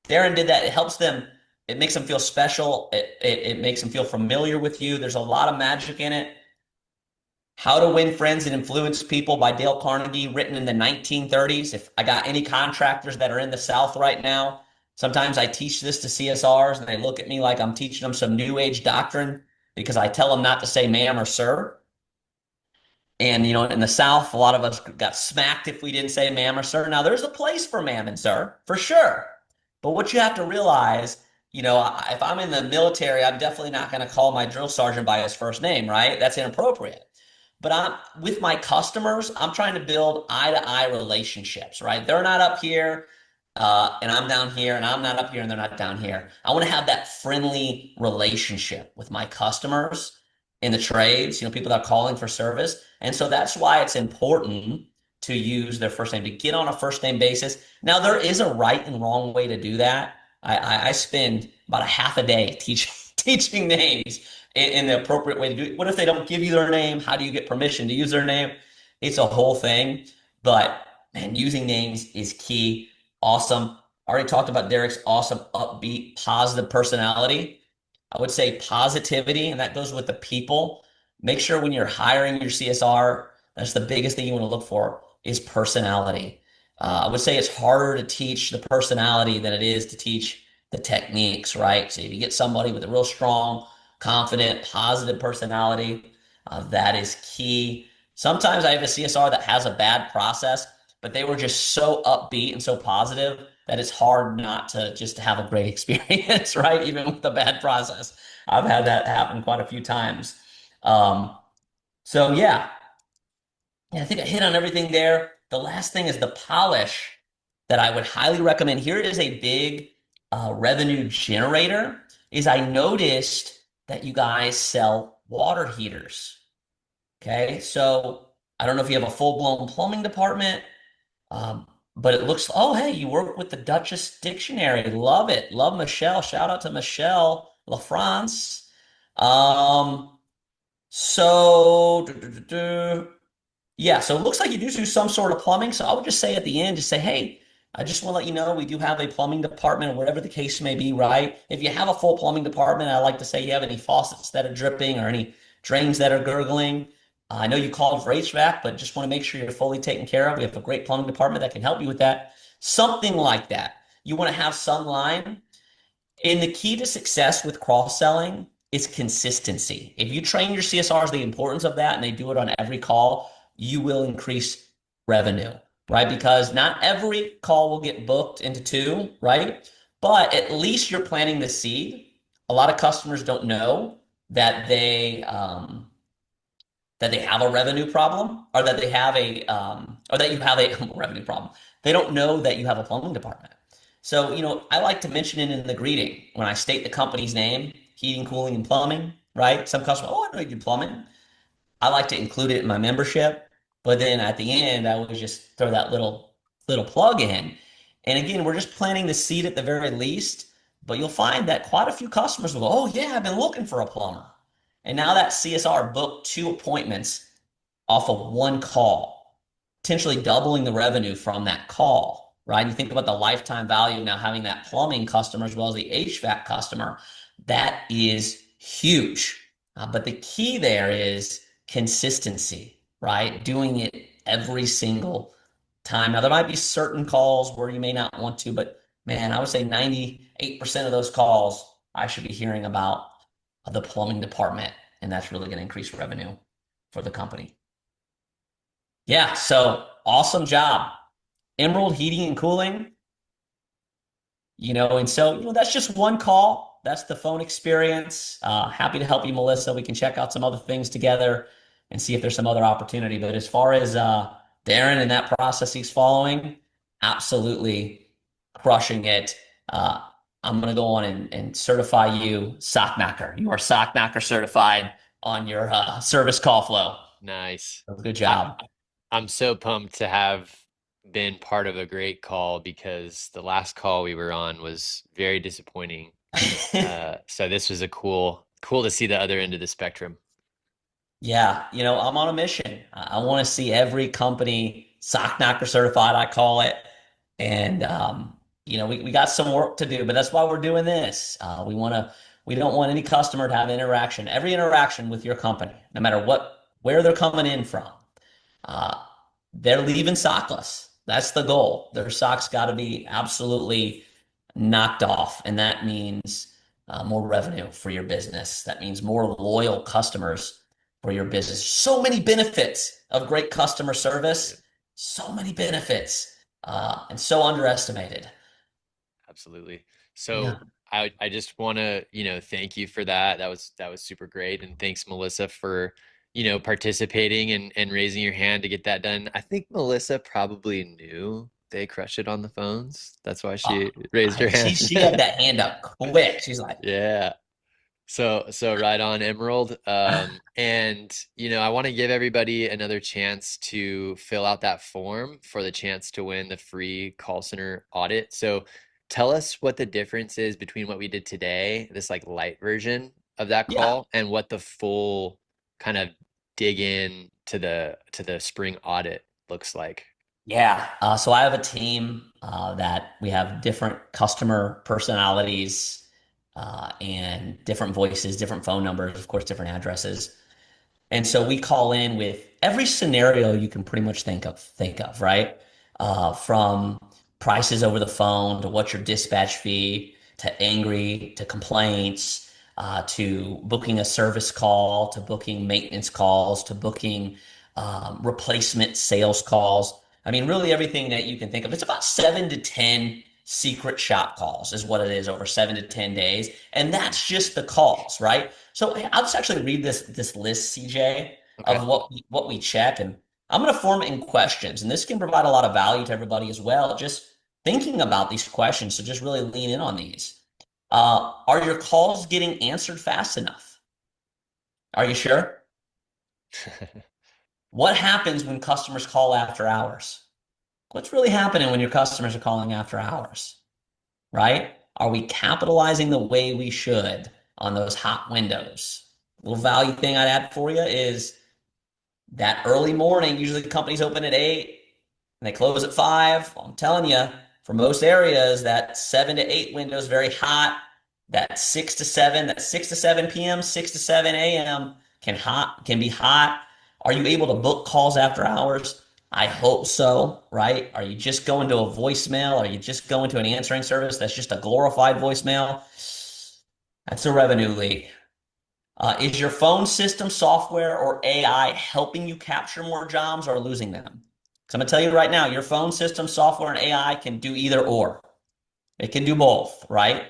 Darren did that. It helps them. It makes them feel special. It makes them feel familiar with you. There's a lot of magic in it. How to Win Friends and Influence People by Dale Carnegie, written in the 1930s. If I got any contractors that are in the South right now, sometimes I teach this to CSRs and they look at me like I'm teaching them some new age doctrine because I tell them not to say ma'am or sir. And, in the South, a lot of us got smacked if we didn't say ma'am or sir. Now, there's a place for ma'am and sir, for sure. But what you have to realize, if I'm in the military, I'm definitely not going to call my drill sergeant by his first name, right? That's inappropriate. But with my customers, I'm trying to build eye-to-eye relationships, right? They're not up here, and I'm down here, and I'm not up here, and they're not down here. I want to have that friendly relationship with my customers in the trades, people that are calling for service. And so that's why it's important to use their first name, to get on a first name basis. Now, there is a right and wrong way to do that. I spend about a half a day teaching names in the appropriate way to do it. What if they don't give you their name? How do you get permission to use their name? It's a whole thing. But man, using names is key. Awesome. I already talked about Derek's awesome, upbeat, positive personality. I would say positivity, and that goes with the people. Make sure when you're hiring your CSR, that's the biggest thing you want to look for is personality. I would say it's harder to teach the personality than it is to teach the techniques, right? So if you get somebody with a real strong, confident, positive personality, that is key. Sometimes I have a CSR that has a bad process, but they were just so upbeat and so positive that it's hard not to just have a great experience, right? Even with the bad process. I've had that happen quite a few times. So yeah, I think I hit on everything there. The last thing is the polish that I would highly recommend. Here is a big revenue generator is I noticed that you guys sell water heaters. Okay, so I don't know if you have a full-blown plumbing department, but it looks, oh, hey, you work with the Duchess Dictionary. Love it. Love Michelle. Shout out to Michelle LaFrance. Yeah, so it looks like you do some sort of plumbing. So I would just say at the end, just say, hey, I just want to let you know we do have a plumbing department or whatever the case may be, right? If you have a full plumbing department, I like to say you have any faucets that are dripping or any drains that are gurgling. I know you called for HVAC, but just want to make sure you're fully taken care of. We have a great plumbing department that can help you with that. Something like that. You want to have some line. And the key to success with cross-selling is consistency. If you train your CSRs the importance of that and they do it on every call, you will increase revenue, right? Because not every call will get booked into 2, right? But at least you're planting the seed. A lot of customers don't know that they have a revenue problem or that they have or that you have a revenue problem. They don't know that you have a plumbing department. So, I like to mention it in the greeting when I state the company's name, heating, cooling, and plumbing, right? Some customers, oh, I know you do plumbing. I like to include it in my membership, but then at the end, I would just throw that little plug in. And again, we're just planting the seed at the very least, but you'll find that quite a few customers will go, oh yeah, I've been looking for a plumber. And now that CSR booked 2 appointments off of 1 call, potentially doubling the revenue from that call, right? You think about the lifetime value of now having that plumbing customer as well as the HVAC customer. That is huge. But the key there is consistency, right? Doing it every single time. Now, there might be certain calls where you may not want to, but man, I would say 98% of those calls, I should be hearing about the plumbing department, and that's really going to increase revenue for the company. Yeah, so awesome job. Emerald Heating and Cooling, and so, that's just 1 call. That's the phone experience. Happy to help you, Melissa. We can check out some other things together and see if there's some other opportunity. But as far as Darren and that process he's following, absolutely crushing it. I'm going to go on and certify you sock knocker. You are sock knocker certified on your service call flow. Nice. Good job. I'm so pumped to have been part of a great call because the last call we were on was very disappointing. So this was a cool to see the other end of the spectrum. Yeah, I'm on a mission. I want to see every company sock knocker certified, I call it. And we got some work to do, but that's why we're doing this. We don't want any customer to have interaction. Every interaction with your company, no matter where they're coming in from, uh, they're leaving sockless. That's the goal. Their socks got to be absolutely knocked off, and that means more revenue for your business. That means more loyal customers for your business. So many benefits of great customer service. So many benefits, and so underestimated. Absolutely. So Yeah. I just want to, thank you for that. That was super great. And thanks, Melissa, for, participating and raising your hand to get that done. I think Melissa probably knew they crushed it on the phones. That's why she raised her She hand. she had that hand up quick. She's like, Yeah. So right on, Emerald. And I want to give everybody another chance to fill out that form for the chance to win the free call center audit. So tell us what the difference is between what we did today, this like light version of that yeah. call, and what the full kind of dig in to the spring audit looks like. Yeah. So I have a team that we have different customer personalities and different voices, different phone numbers, of course, different addresses. And so we call in with every scenario you can pretty much think of, right? From prices over the phone to what's your dispatch fee to angry to complaints to booking a service call to booking maintenance calls to booking replacement sales calls. I mean, really everything that you can think of. It's about 7 to 10 secret shop calls is what it is over 7 to 10 days. And that's just the calls, right? So I'll just actually read this list, CJ, Okay. of what we check, and I'm going to form it in questions, and this can provide a lot of value to everybody as well. Just thinking about these questions, so just really lean in on these. Are your calls getting answered fast enough? Are you sure? What happens when customers call after hours? What's really happening when your customers are calling after hours? Right? Are we capitalizing the way we should on those hot windows? A little value thing I'd add for you is that early morning, usually the companies open at 8 and they close at 5. Well, I'm telling you, for most areas, that 7 to 8 window is very hot. That 6 to 7, that 6 to 7 p.m., 6 to 7 a.m. can be hot. Are you able to book calls after hours? I hope so, right? Are you just going to a voicemail? Are you just going to an answering service that's just a glorified voicemail? That's a revenue leak. Is your phone system software or AI helping you capture more jobs or losing them? Because I'm going to tell you right now, your phone system, software, and AI can do either or. It can do both, right?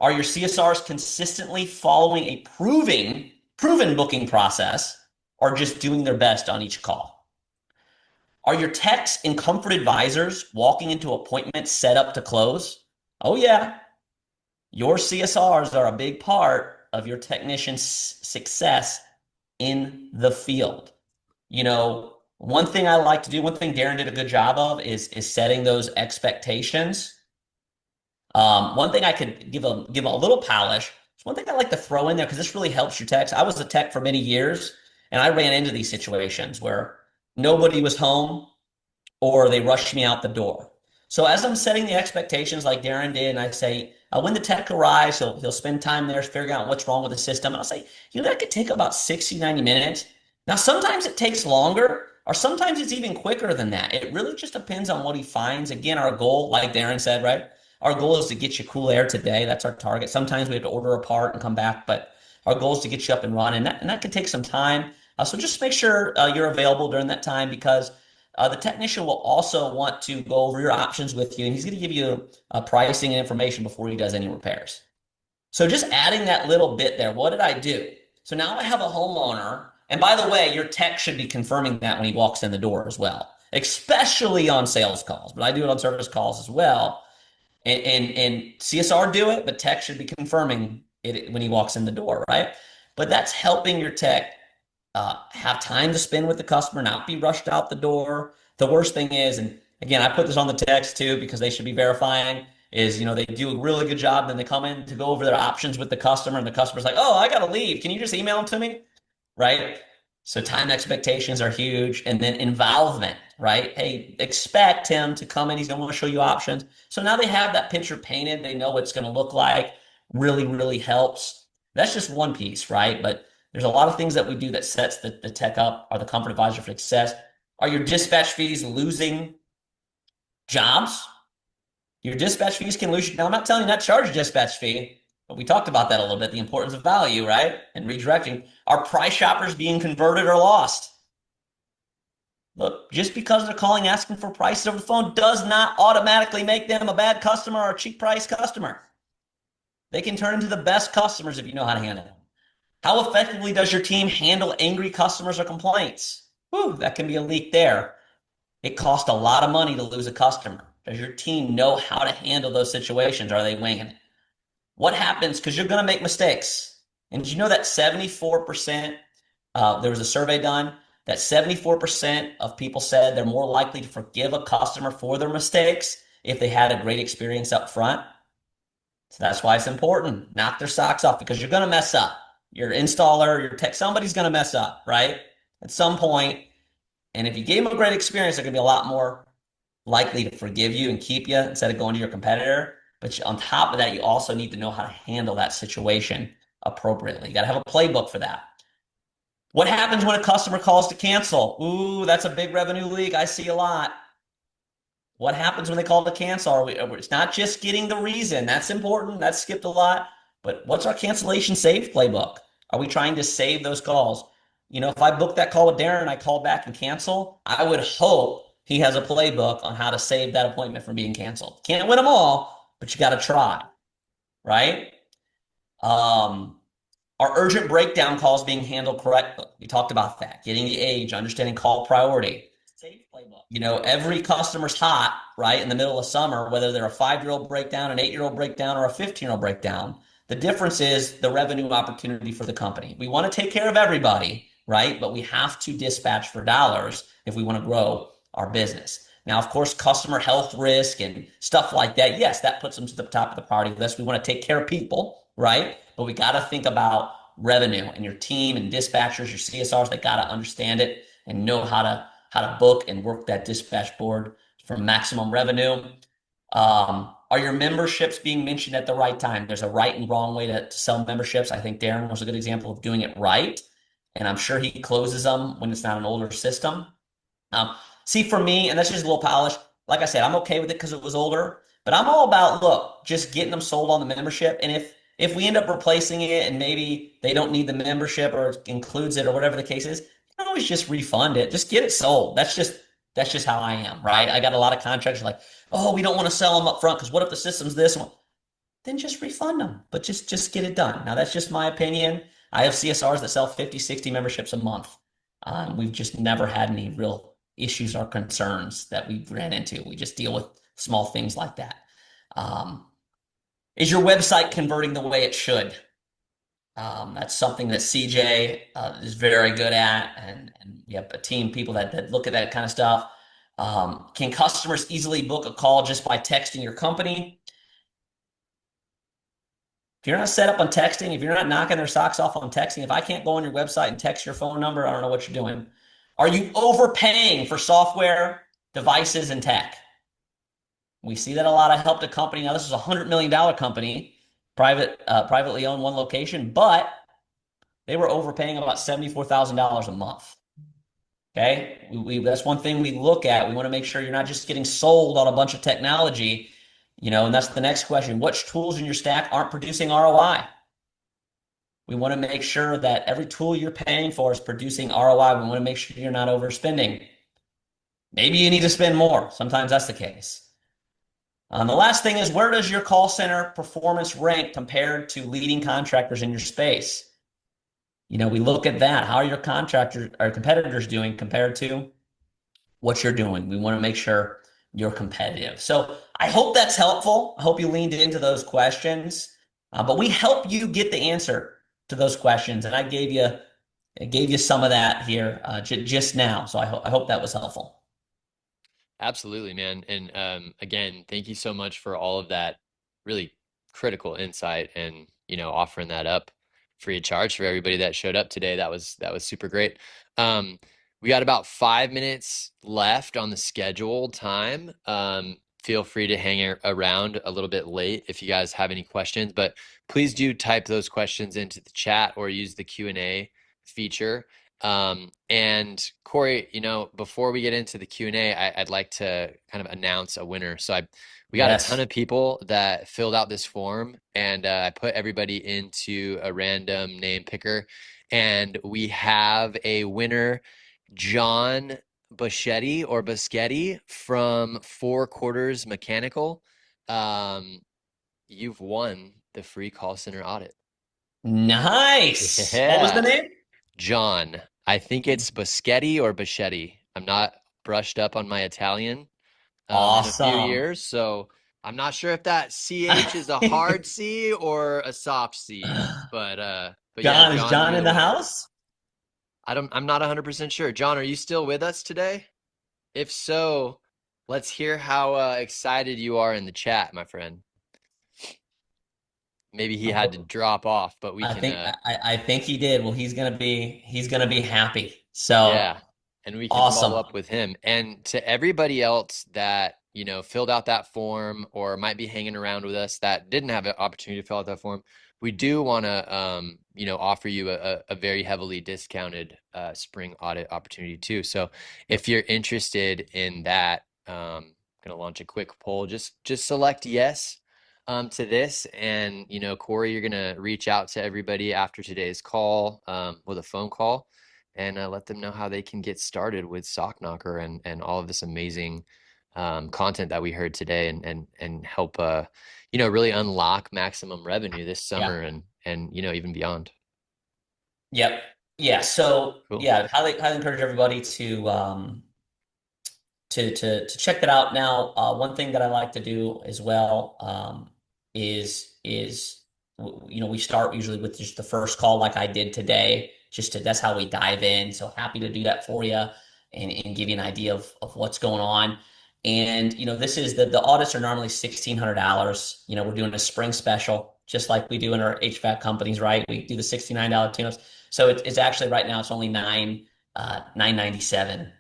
Are your CSRs consistently following a proven booking process or just doing their best on each call? Are your techs and comfort advisors walking into appointments set up to close? Oh, yeah. Your CSRs are a big part of your technician's success in the field. One thing I like to do, one thing Darren did a good job of is setting those expectations. One thing I could give a little polish. One thing I like to throw in there because this really helps your techs. I was a tech for many years, and I ran into these situations where nobody was home or they rushed me out the door. So as I'm setting the expectations like Darren did, and I say, when the tech arrives, he'll spend time there figuring out what's wrong with the system. And I'll say, that could take about 60, 90 minutes. Now, sometimes it takes longer, or sometimes it's even quicker than that. It really just depends on what he finds. Again, our goal, like Darren said, right? Our goal is to get you cool air today. That's our target. Sometimes we have to order a part and come back, but our goal is to get you up and running. And that can take some time. So just make sure you're available during that time because the technician will also want to go over your options with you, and he's going to give you pricing and information before he does any repairs. So just adding that little bit there, what did I do? So now I have a homeowner, and by the way, your tech should be confirming that when he walks in the door as well, especially on sales calls, but I do it on service calls as well. And CSR do it, but tech should be confirming it when he walks in the door, right? But that's helping your tech have time to spend with the customer, not be rushed out the door. The worst thing is, and again, I put this on the text too because they should be verifying, is, they do a really good job. Then they come in to go over their options with the customer, and the customer's like, oh, I got to leave. Can you just email them to me? Right? So time expectations are huge. And then involvement, right? Hey, expect him to come in. He's going to want to show you options. So now they have that picture painted. They know what it's going to look like. Really, really helps. That's just one piece, right? But there's a lot of things that we do that sets the tech up, or the comfort advisor for success. Are your dispatch fees losing jobs? Your dispatch fees can lose you. Now, I'm not telling you not to charge a dispatch fee, but we talked about that a little bit, the importance of value, right? And redirecting. Are price shoppers being converted or lost? Look, just because they're calling asking for prices over the phone does not automatically make them a bad customer or a cheap price customer. They can turn into the best customers if you know how to handle them. How effectively does your team handle angry customers or complaints? Whew, that can be a leak there. It costs a lot of money to lose a customer. Does your team know how to handle those situations? Are they winging it? What happens? Because you're going to make mistakes. And did you know that 74%, there was a survey done, that 74% of people said they're more likely to forgive a customer for their mistakes if they had a great experience up front? So that's why it's important. Knock their socks off, because you're going to mess up. Your installer, your tech, somebody's going to mess up, right? At some point. And if you gave them a great experience, they're going to be a lot more likely to forgive you and keep you instead of going to your competitor. But on top of that, you also need to know how to handle that situation appropriately. You got to have a playbook for that. What happens when a customer calls to cancel? Ooh, that's a big revenue leak. I see a lot. What happens when they call to cancel? It's not just getting the reason. That's important. That's skipped a lot. But what's our cancellation save playbook? Are we trying to save those calls? If I book that call with Darren and I call back and cancel, I would hope he has a playbook on how to save that appointment from being canceled. Can't win them all, but you got to try, right? Are urgent breakdown calls being handled correctly? We talked about that. Getting the age, understanding call priority. Save playbook. Every customer's hot, right, in the middle of summer, whether they're a 5-year-old breakdown, an 8-year-old breakdown, or a 15-year-old breakdown. The difference is the revenue opportunity for the company. We want to take care of everybody, right? But we have to dispatch for dollars if we want to grow our business. Now, of course, customer health risk and stuff like that, yes, that puts them to the top of the priority list. We want to take care of people, right? But we got to think about revenue, and your team and dispatchers, your CSRs, they got to understand it and know how to book and work that dispatch board for maximum revenue. Are your memberships being mentioned at the right time? There's a right and wrong way to sell memberships. I think Darren was a good example of doing it right, and I'm sure he closes them when it's not an older system. See, for me, and that's just a little polished, like I said, I'm okay with it because it was older, but I'm all about, look, just getting them sold on the membership. And if we end up replacing it and maybe they don't need the membership or it includes it or whatever the case is, you can always just refund it. Just get it sold. That's just how I am, right? I got a lot of contractors like, oh, we don't want to sell them up front because what if the system's this one? Then just refund them, but just get it done. Now, that's just my opinion. I have CSRs that sell 50, 60 memberships a month. We've just never had any real issues or concerns that we ran into. We just deal with small things like that. Is your website converting the way it should? That's something that CJ is very good at, and we have a team of people that look at that kind of stuff. Can customers easily book a call just by texting your company? If you're not set up on texting, if you're not knocking their socks off on texting, if I can't go on your website and text your phone number, I don't know what you're doing. Are you overpaying for software, devices, and tech? We see that a lot. I helped a company. Now, this is a $100 million company, privately owned, one location, but they were overpaying about $74,000 a month. Okay, that's one thing we look at. We want to make sure you're not just getting sold on a bunch of technology, and that's the next question. Which tools in your stack aren't producing ROI? We want to make sure that every tool you're paying for is producing ROI. We want to make sure you're not overspending. Maybe you need to spend more. Sometimes that's the case. The last thing is, where does your call center performance rank compared to leading contractors in your space? We look at that. How are your competitors doing compared to what you're doing? We want to make sure you're competitive. So I hope that's helpful. I hope you leaned into those questions. But we help you get the answer to those questions, and I gave you some of that here just now. So I hope that was helpful. Absolutely, man. And again, thank you so much for all of that really critical insight and, offering that up free of charge for everybody that showed up today. That was super great. Um, we got about 5 minutes left on the scheduled time. Feel free to hang around a little bit late if you guys have any questions, but please do type those questions into the chat or use the Q&A feature. And Cory, before we get into the Q&A, I'd like to kind of announce a winner. So we got a ton Yes. of people that filled out this form, and I put everybody into a random name picker, and we have a winner, John Boschetti or Boschetti from Four Quarters Mechanical. You've won the free call center audit. Nice. What was the Yeah. name? John. I think it's Boschetti or Boschetti. I'm not brushed up on my Italian in a few Awesome. years, so I'm not sure if that CH is a hard C or a soft C. But yeah, John, is John, John you're in the the winner. house? I'm not 100% sure. John, are you still with us today? If so, let's hear how excited you are in the chat, my friend. Maybe he had to drop off, but we I can think I think he did. Well, he's gonna be happy. So yeah, and we can follow awesome. up with him. And to everybody else that, filled out that form or might be hanging around with us that didn't have an opportunity to fill out that form, we do want to, offer you a very heavily discounted spring audit opportunity too. So if you're interested in that, going to launch a quick poll. Just select yes to this, and Cory, you're gonna reach out to everybody after today's call with a phone call and let them know how they can get started with Sock Knocker and all of this amazing content that we heard today, and help really unlock maximum revenue this Yeah. summer and even beyond. Yep. Yeah. So Cool. yeah, highly encourage everybody to check that out. Now, one thing that I like to do as well is we start usually with just the first call like I did today. That's how we dive in. So happy to do that for you and give you an idea of what's going on. And this is the audits are normally $1,600. We're doing a spring special just like we do in our HVAC companies, right? We do the $69 tune-ups. So it's actually right now it's only $997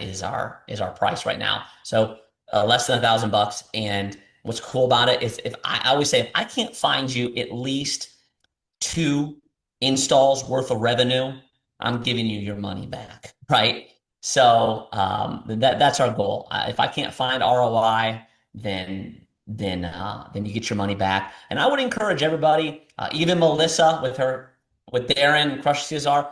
is our price right now. So less than $1,000. And what's cool about it is if I always say if I can't find you at least 2 installs worth of revenue, I'm giving you your money back, right? So that's our goal. If I can't find ROI, then you get your money back. And I would encourage everybody, even Melissa with Darren Crush CSR,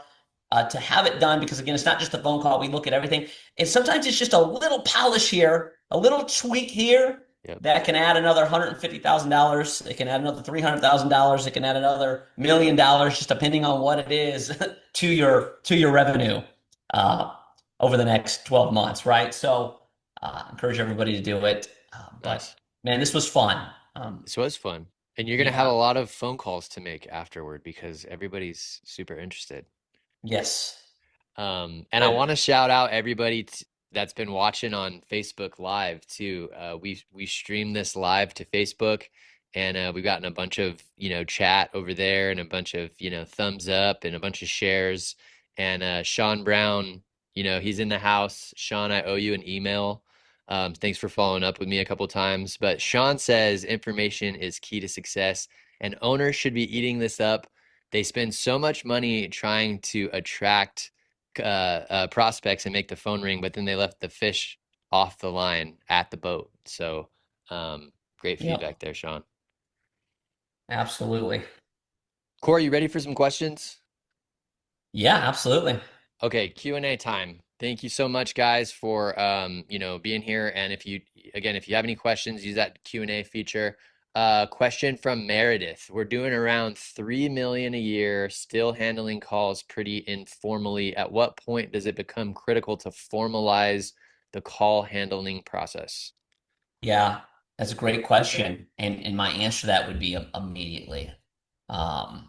to have it done because again, it's not just a phone call. We look at everything, and sometimes it's just a little polish here, a little tweak here Yep. that can add another $150,000. It can add another $300,000. It can add another $1 million, just depending on what it is to your revenue over the next 12 months, right? So, encourage everybody to do it. But Nice. man, this was fun. This was fun. And you're gonna have a Yeah. lot of phone calls to make afterward because everybody's super interested. Yes. And I Good. want to shout out everybody that's been watching on Facebook Live too. We streamed this live to Facebook, and we've gotten a bunch of chat over there, and a bunch of thumbs up, and a bunch of shares. And Sean Brown, he's in the house. Sean, I owe you an email. Thanks for following up with me a couple times. But Sean says information is key to success, and owners should be eating this up. They spend so much money trying to attract prospects and make the phone ring, but then they left the fish off the line at the boat. So great Yep. feedback there, Sean. Absolutely. Cory, you ready for some questions? Yeah, absolutely. Okay, Q&A time. Thank you so much, guys, for being here. And if you have any questions, use that Q&A feature. Question from Meredith. We're doing around 3 million a year, still handling calls pretty informally. At what point does it become critical to formalize the call handling process? Yeah, that's a great question. And my answer to that would be immediately. Um,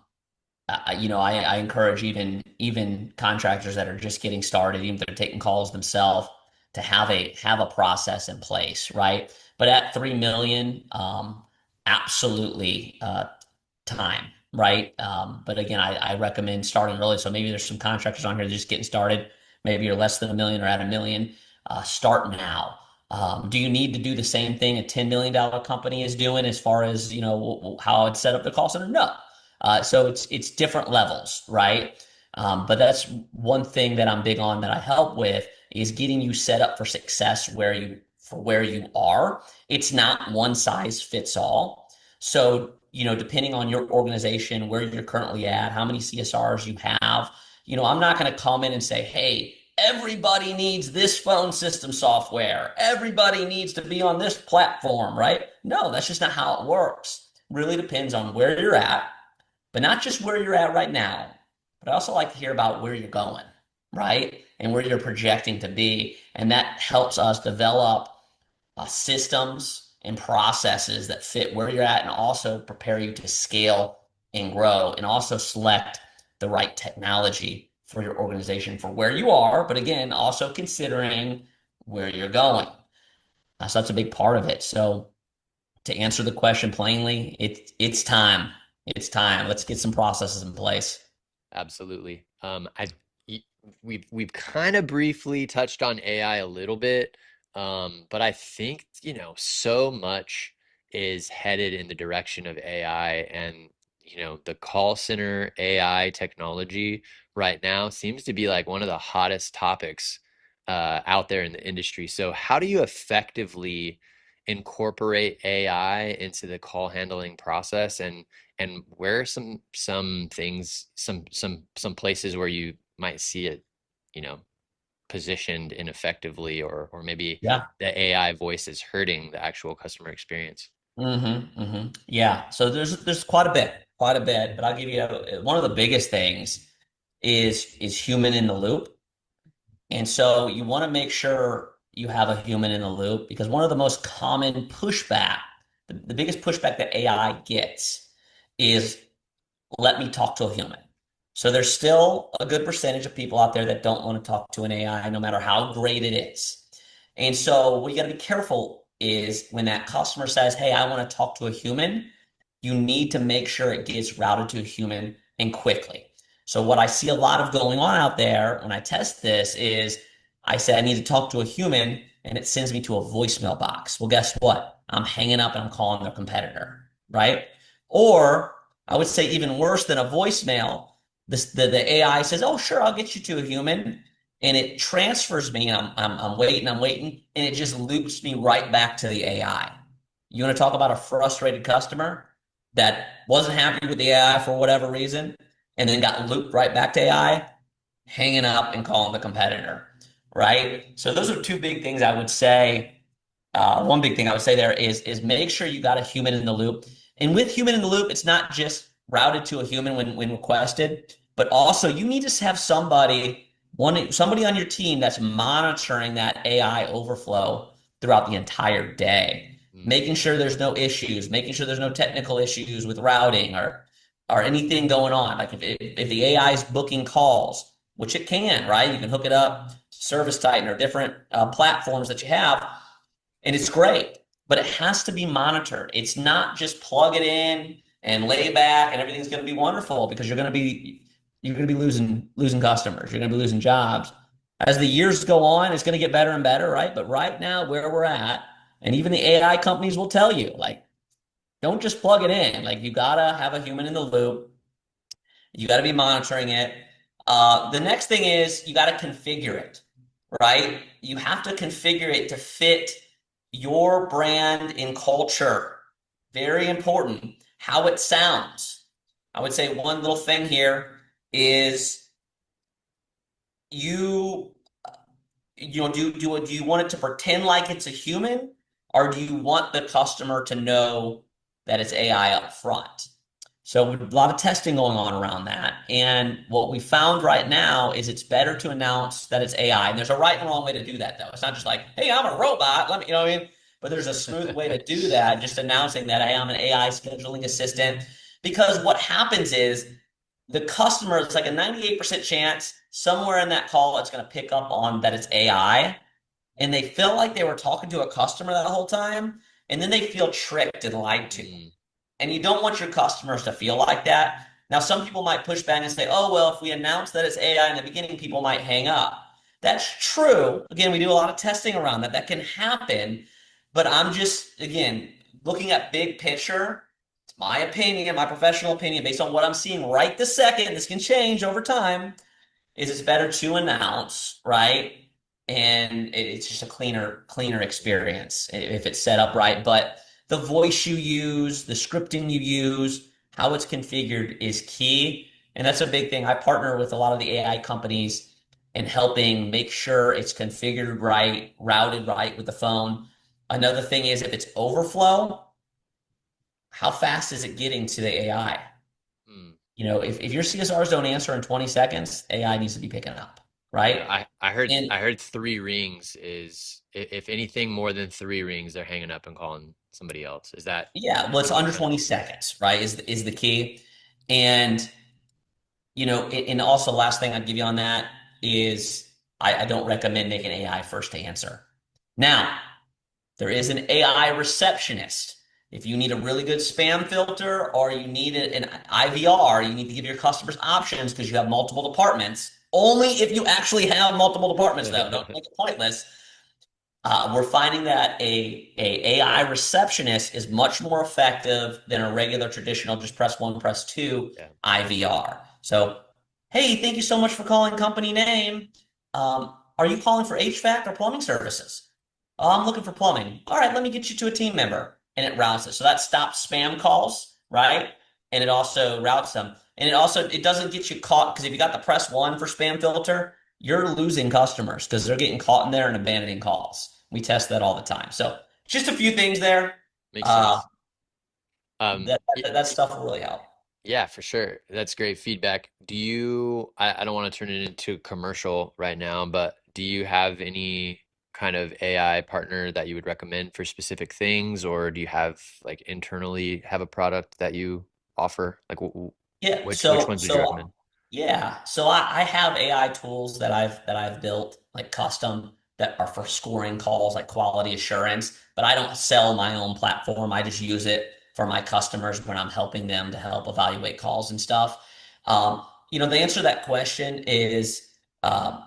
I encourage even contractors that are just getting started, even if they're taking calls themselves, to have a process in place, right? But at 3 million, absolutely time, right? But again, I recommend starting early. So maybe there's some contractors on here just getting started. Maybe you're less than 1 million or at 1 million. Start now. Do you need to do the same thing a $10 million company is doing as far as, how I'd set up the call center? No. So it's different levels, right? But that's one thing that I'm big on that I help with is getting you set up for success where you are. It's not one size fits all. So, depending on your organization, where you're currently at, how many CSRs you have, I'm not going to come in and say, hey, everybody needs this phone system software. Everybody needs to be on this platform, right? No, that's just not how it works. Really depends on where you're at, but not just where you're at right now, but I also like to hear about where you're going, right? And where you're projecting to be. And that helps us develop systems and processes that fit where you're at and also prepare you to scale and grow and also select the right technology for your organization for where you are, but again, also considering where you're going. So that's a big part of it. So to answer the question plainly, it's time. It's time. Let's get some processes in place. Absolutely. We've kind of briefly touched on AI a little bit, but I think, so much is headed in the direction of AI, and the call center AI technology right now seems to be like one of the hottest topics out there in the industry. So how do you effectively incorporate AI into the call handling process, and where are some things, some places where you might see it, you know, positioned ineffectively, or maybe Yeah. the AI voice is hurting the actual customer experience? Yeah. So there's quite a bit, but I'll give you one of the biggest things is human in the loop. And so you want to make sure you have a human in the loop because one of the most common pushback, the biggest pushback that AI gets is let me talk to a human. So there's still a good percentage of people out there that don't want to talk to an AI, no matter how great it is. And so what you got to be careful is when that customer says, hey, I want to talk to a human, you need to make sure it gets routed to a human and quickly. So what I see a lot of going on out there when I test this is I say I need to talk to a human and it sends me to a voicemail box. Well, guess what? I'm hanging up and I'm calling their competitor, right? Or I would say even worse than a voicemail, the AI says, "Oh, sure, I'll get you to a human," and it transfers me, and I'm waiting, and it just loops me right back to the AI. You want to talk about a frustrated customer that wasn't happy with the AI for whatever reason, and then got looped right back to AI, hanging up and calling the competitor, right? So those are two big things I would say. One big thing I would say there is make sure you got a human in the loop. And with human in the loop, it's not just routed to a human when requested, but also you need to have somebody on your team that's monitoring that AI overflow throughout the entire day, Mm. making sure there's no issues, making sure there's no technical issues with routing or anything going on. Like if the AI is booking calls, which it can, right? You can hook it up to Service Titan or different platforms that you have, and it's great, but it has to be monitored. It's not just plug it in and lay back and everything's going to be wonderful because you're going to be losing customers. You're going to be losing jobs. As the years go on, it's going to get better and better, right? But right now, where we're at, and even the AI companies will tell you, like, don't just plug it in. Like, you gotta have a human in the loop. You got to be monitoring it. The next thing is you got to configure it, right? You have to configure it to fit your brand and culture. Very important. How it sounds. I would say one little thing here is you do you want it to pretend like it's a human, or do you want the customer to know that it's AI up front? So a lot of testing going on around that. And what we found right now is it's better to announce that it's AI. And there's a right and wrong way to do that, though. It's not just like, hey, I'm a robot. Let me, you know what I mean? but there's a smooth way to do that, just announcing that, hey, I'm an AI scheduling assistant. Because what happens is the customer, it's like a 98% chance somewhere in that call, it's going to pick up on that it's AI. And they feel like they were talking to a customer that whole time. And then they feel tricked and lied to. And you don't want your customers to feel like that. Now, some people might push back and say, oh, well, if we announce that it's AI in the beginning, people might hang up. That's true. Again, we do a lot of testing around that. That can happen. But I'm just, again, looking at big picture. It's my opinion, my professional opinion, based on what I'm seeing right this second. This can change over time. Is it's better to announce, right? And it's just a cleaner experience if it's set up right. But the voice you use, the scripting you use, how it's configured is key. And that's a big thing. I partner with a lot of the AI companies in helping make sure it's configured right, routed right with the phone. Another thing is if it's overflow, how fast is it getting to the AI? You know, if your CSRs don't answer in 20 seconds, AI needs to be picking up, right? Yeah, I heard 3 rings is if anything more than 3 rings, they're hanging up and calling somebody else. Is that? Yeah, well, it's under 20 seconds, right? Is the key. And you know, and also last thing I'd give you on that is I don't recommend making AI first to answer. Now, there is an AI receptionist. If you need a really good spam filter or you need an IVR, you need to give your customers options because you have multiple departments. Only if you actually have multiple departments, though. Don't make it pointless. We're finding that a AI receptionist is much more effective than a regular traditional just press 1, press 2 IVR. So, hey, thank you so much for calling company name. Are you calling for HVAC or plumbing services? Oh, I'm looking for plumbing. All right, let me get you to a team member. And it routes it. So that stops spam calls, right? And it also routes them. And it doesn't get you caught because if you got the press 1 for spam filter, you're losing customers because they're getting caught in there and abandoning calls. We test that all the time. So just a few things there. Makes sense. That stuff will really help. Yeah, for sure. That's great feedback. I don't want to turn it into a commercial right now, but do you have any kind of AI partner that you would recommend for specific things, or do you have like internally have a product that you offer? Like Yeah. which So ones would you so recommend? yeah. So I have AI tools that I've built like custom that are for scoring calls, like quality assurance, but I don't sell my own platform. I just use it for my customers when I'm helping them to help evaluate calls and stuff. The answer to that question is, um,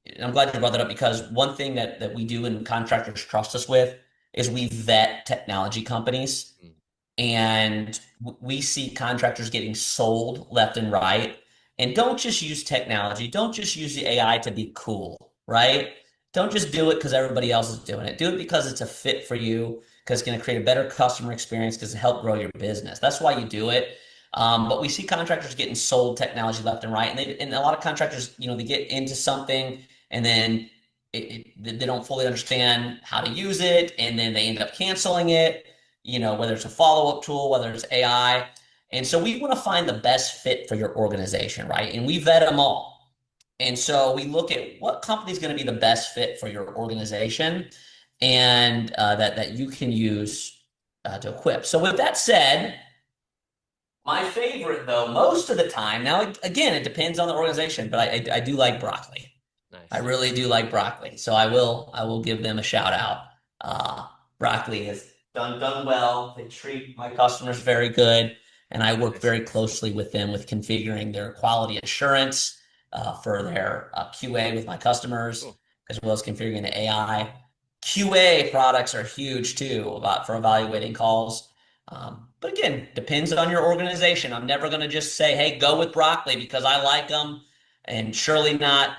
and I'm glad you brought that up because one thing that we do and contractors trust us with is we vet technology companies Mm. and we see contractors getting sold left and right. And don't just use technology. Don't just use the AI to be cool, right? Don't just do it because everybody else is doing it. Do it because it's a fit for you, because it's going to create a better customer experience, because it help grow your business. That's why you do it. But we see contractors getting sold technology left and right, and a lot of contractors, they get into something and then they don't fully understand how to use it, and then they end up canceling it. Whether it's a follow-up tool, whether it's AI. And so we want to find the best fit for your organization, right? And we vet them all. And so we look at what company is going to be the best fit for your organization and that you can use to equip. So with that said, my favorite though, most of the time, now again, it depends on the organization, but I do like Broccoli. I Nice. really do like Broccoli. So I will give them a shout out. Broccoli has done well. They treat my customers very good, and I work Nice. very closely with them with configuring their quality assurance for their QA with my customers, Cool. as well as configuring the AI. QA products are huge too for evaluating calls. But again, depends on your organization. I'm never going to just say, hey, go with Broccoli because I like them. And surely not,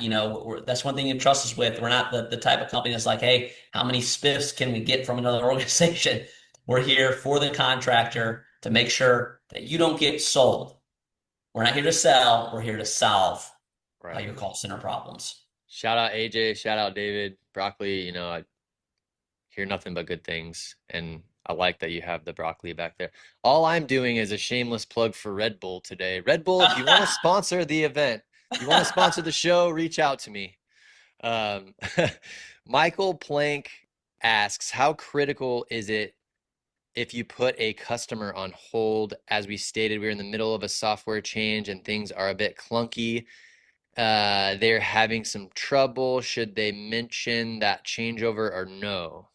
that's one thing you trust us with. We're not the type of company that's like, hey, how many spiffs can we get from another organization? We're here for the contractor to make sure that you don't get sold. We're not here to sell. We're here to solve Right. your call center problems. Shout out AJ, shout out David. Broccoli, I hear nothing but good things. And I like that you have the broccoli back there. All I'm doing is a shameless plug for Red Bull today. Red Bull, if you want to sponsor the event, you want to sponsor the show, reach out to me. Um, Michael Plank asks, how critical is it if you put a customer on hold? As we stated, we're in the middle of a software change and things are a bit clunky. They're having some trouble. Should they mention that changeover or no?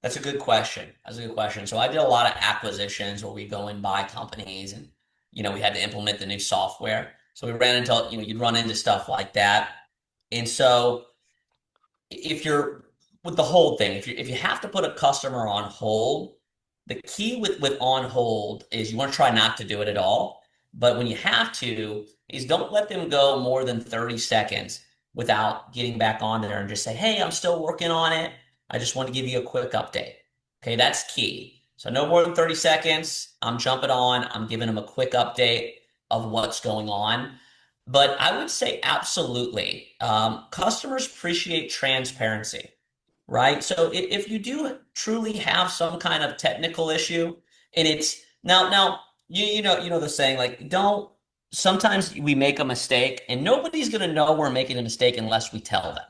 That's a good question. That's a good question. So I did a lot of acquisitions where we go and buy companies and, we had to implement the new software. So we ran into, you'd run into stuff like that. And so if you're with the hold thing, if you have to put a customer on hold, the key with on hold is you want to try not to do it at all. But when you have to, is don't let them go more than 30 seconds without getting back on there and just say, hey, I'm still working on it. I just want to give you a quick update. Okay, that's key. So no more than 30 seconds. I'm jumping on. I'm giving them a quick update of what's going on. But I would say absolutely. Customers appreciate transparency, right? So if you do truly have some kind of technical issue, and it's now you know the saying, like, don't, sometimes we make a mistake and nobody's going to know we're making a mistake unless we tell them.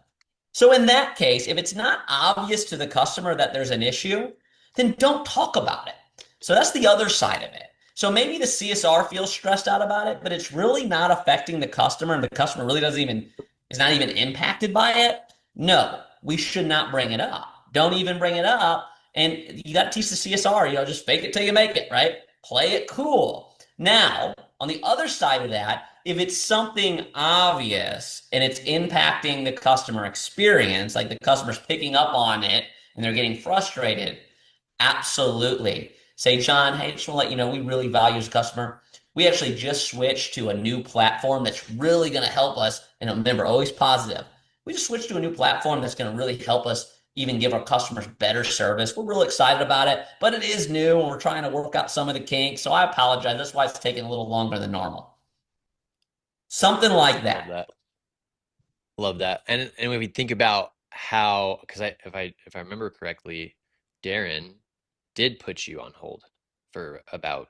So in that case, if it's not obvious to the customer that there's an issue, then don't talk about it. So that's the other side of it. So maybe the CSR feels stressed out about it, but it's really not affecting the customer, and the customer really is not even impacted by it. No, we should not bring it up. Don't even bring it up. And you got to teach the CSR, just fake it till you make it, right? Play it cool. Now, on the other side of that, if it's something obvious and it's impacting the customer experience, like the customer's picking up on it and they're getting frustrated, absolutely. Say, John, hey, just want to let you know we really value as a customer. We actually just switched to a new platform that's really going to help us. And remember, always positive. We just switched to a new platform that's going to really help us even give our customers better service. We're real excited about it, but it is new and we're trying to work out some of the kinks. So I apologize. That's why it's taking a little longer than normal. Something like Love that. that. Love that. And when we think about how, because if I remember correctly, Darren did put you on hold for about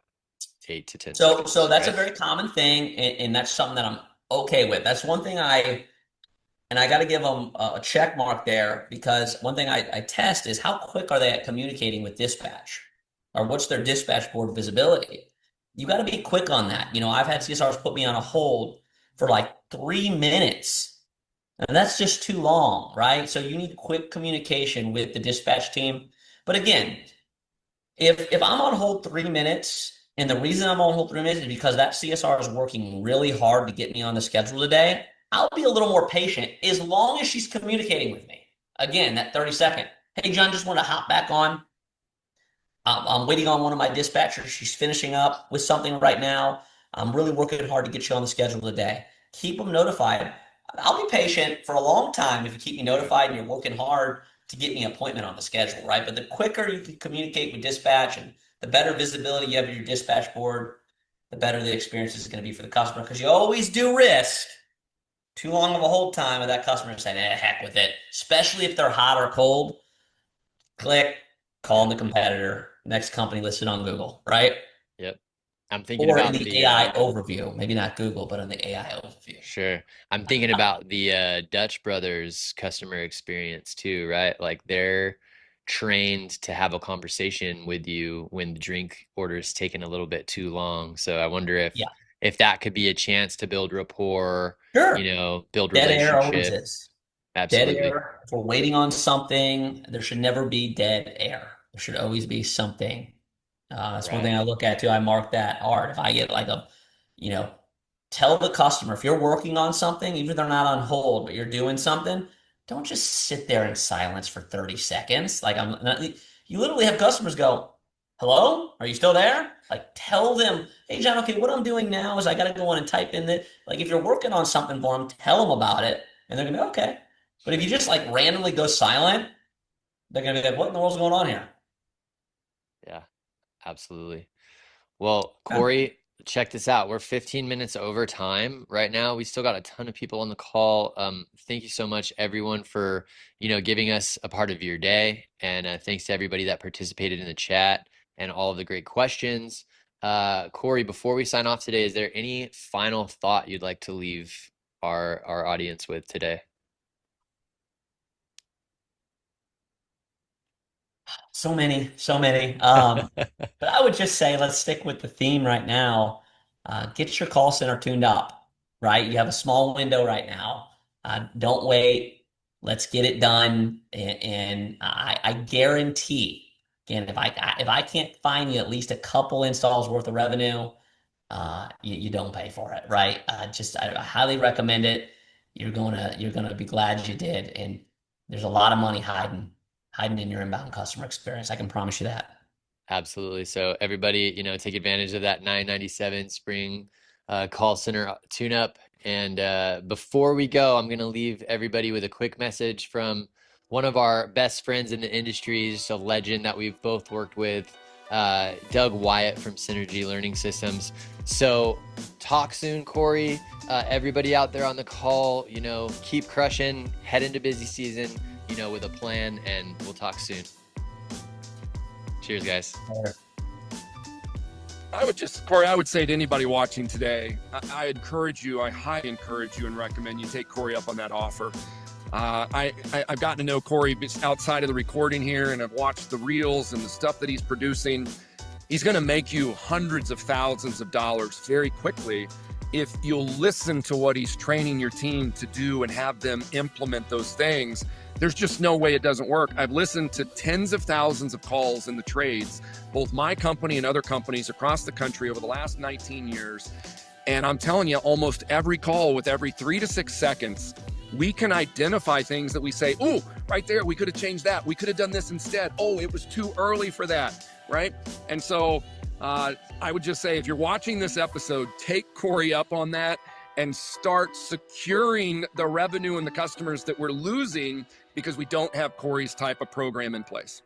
8 to 10 So seconds, that's a right? very common thing, and that's something that I'm okay with. That's one thing and I got to give them a check mark there, because one thing I test is how quick are they at communicating with dispatch, or what's their dispatch board visibility. You got to be quick on that. I've had CSRs put me on a hold for like 3 minutes, and that's just too long, right? So you need quick communication with the dispatch team. But again, if I'm on hold 3 minutes, and the reason I'm on hold 3 minutes is because that CSR is working really hard to get me on the schedule today, I'll be a little more patient as long as she's communicating with me. Again, that 30-second. Hey, John, just want to hop back on. I'm waiting on one of my dispatchers. She's finishing up with something right now. I'm really working hard to get you on the schedule today. Keep them notified. I'll be patient for a long time if you keep me notified and you're working hard to get me an appointment on the schedule, right? But the quicker you can communicate with dispatch and the better visibility you have in your dispatch board, the better the experience is going to be for the customer, because you always do risk too long of a hold time of that customer saying, heck with it, especially if they're hot or cold. Click, calling Yep. the competitor, next company listed on Google, right? Yep. I'm thinking Or in about the the AI overview, maybe not Google, but in the AI overview. sure. I'm thinking about the Dutch Brothers customer experience too, right? Like they're trained to have a conversation with you when the drink order is taking a little bit too long. So I wonder Yeah, if that could be a chance to build rapport, sure. build Dead air always relationship. is. Dead Absolutely. air. If we're waiting on something, there should never be dead air. There should always be something. That's one Right. thing I look at too. I mark that hard. If I get like you know, tell the customer if you're working on something, even if they're not on hold, but you're doing something, don't just sit there in silence for 30 seconds. Like I'm not, you literally have customers go, hello, are you still there? Like tell them, hey John, okay, what I'm doing now is I got to go on and type in that. Like if you're working on something for them, tell them about it, and they're gonna be okay. But if you just like randomly go silent, they're gonna be like, what in the world's going on here? Yeah, absolutely. Well, Yeah. Corey, check this out. We're 15 minutes over time right now. We still got a ton of people on the call. Thank you so much, everyone, for, giving us a part of your day. And thanks to everybody that participated in the chat and all of the great questions. Corey, before we sign off today, is there any final thought you'd like to leave our audience with today? So many, so many. But I would just say, let's stick with the theme right now. Get your call center tuned up, right? You have a small window right now. Don't wait. Let's get it done. And I guarantee, again, if I can't find you at least a couple installs worth of revenue, you don't pay for it, right? I highly recommend it. You're gonna be glad you did. And there's a lot of money hiding in your inbound customer experience. I can promise you that. Absolutely. So everybody, take advantage of that 997 spring call center tune-up. And before we go, I'm going to leave everybody with a quick message from one of our best friends in the industry, just a legend that we've both worked with, Doug Wyatt from Synergy Learning Systems. So talk soon, Cory. Everybody out there on the call, keep crushing, head into busy season, with a plan, and we'll talk soon. Cheers, guys. Cory, I would say to anybody watching today, I highly encourage you and recommend you take Cory up on that offer. I've gotten to know Cory outside of the recording here, and I've watched the reels and the stuff that he's producing. He's going to make you hundreds of thousands of dollars very quickly if you'll listen to what he's training your team to do and have them implement those things. There's just no way it doesn't work. I've listened to tens of thousands of calls in the trades, both my company and other companies across the country over the last 19 years. And I'm telling you, almost every call, with every 3 to 6 seconds, we can identify things that we say, oh, right there, we could have changed that. We could have done this instead. Oh, it was too early for that, right? And so I would just say, if you're watching this episode, take Cory up on that and start securing the revenue and the customers that we're losing because we don't have Cory's type of program in place.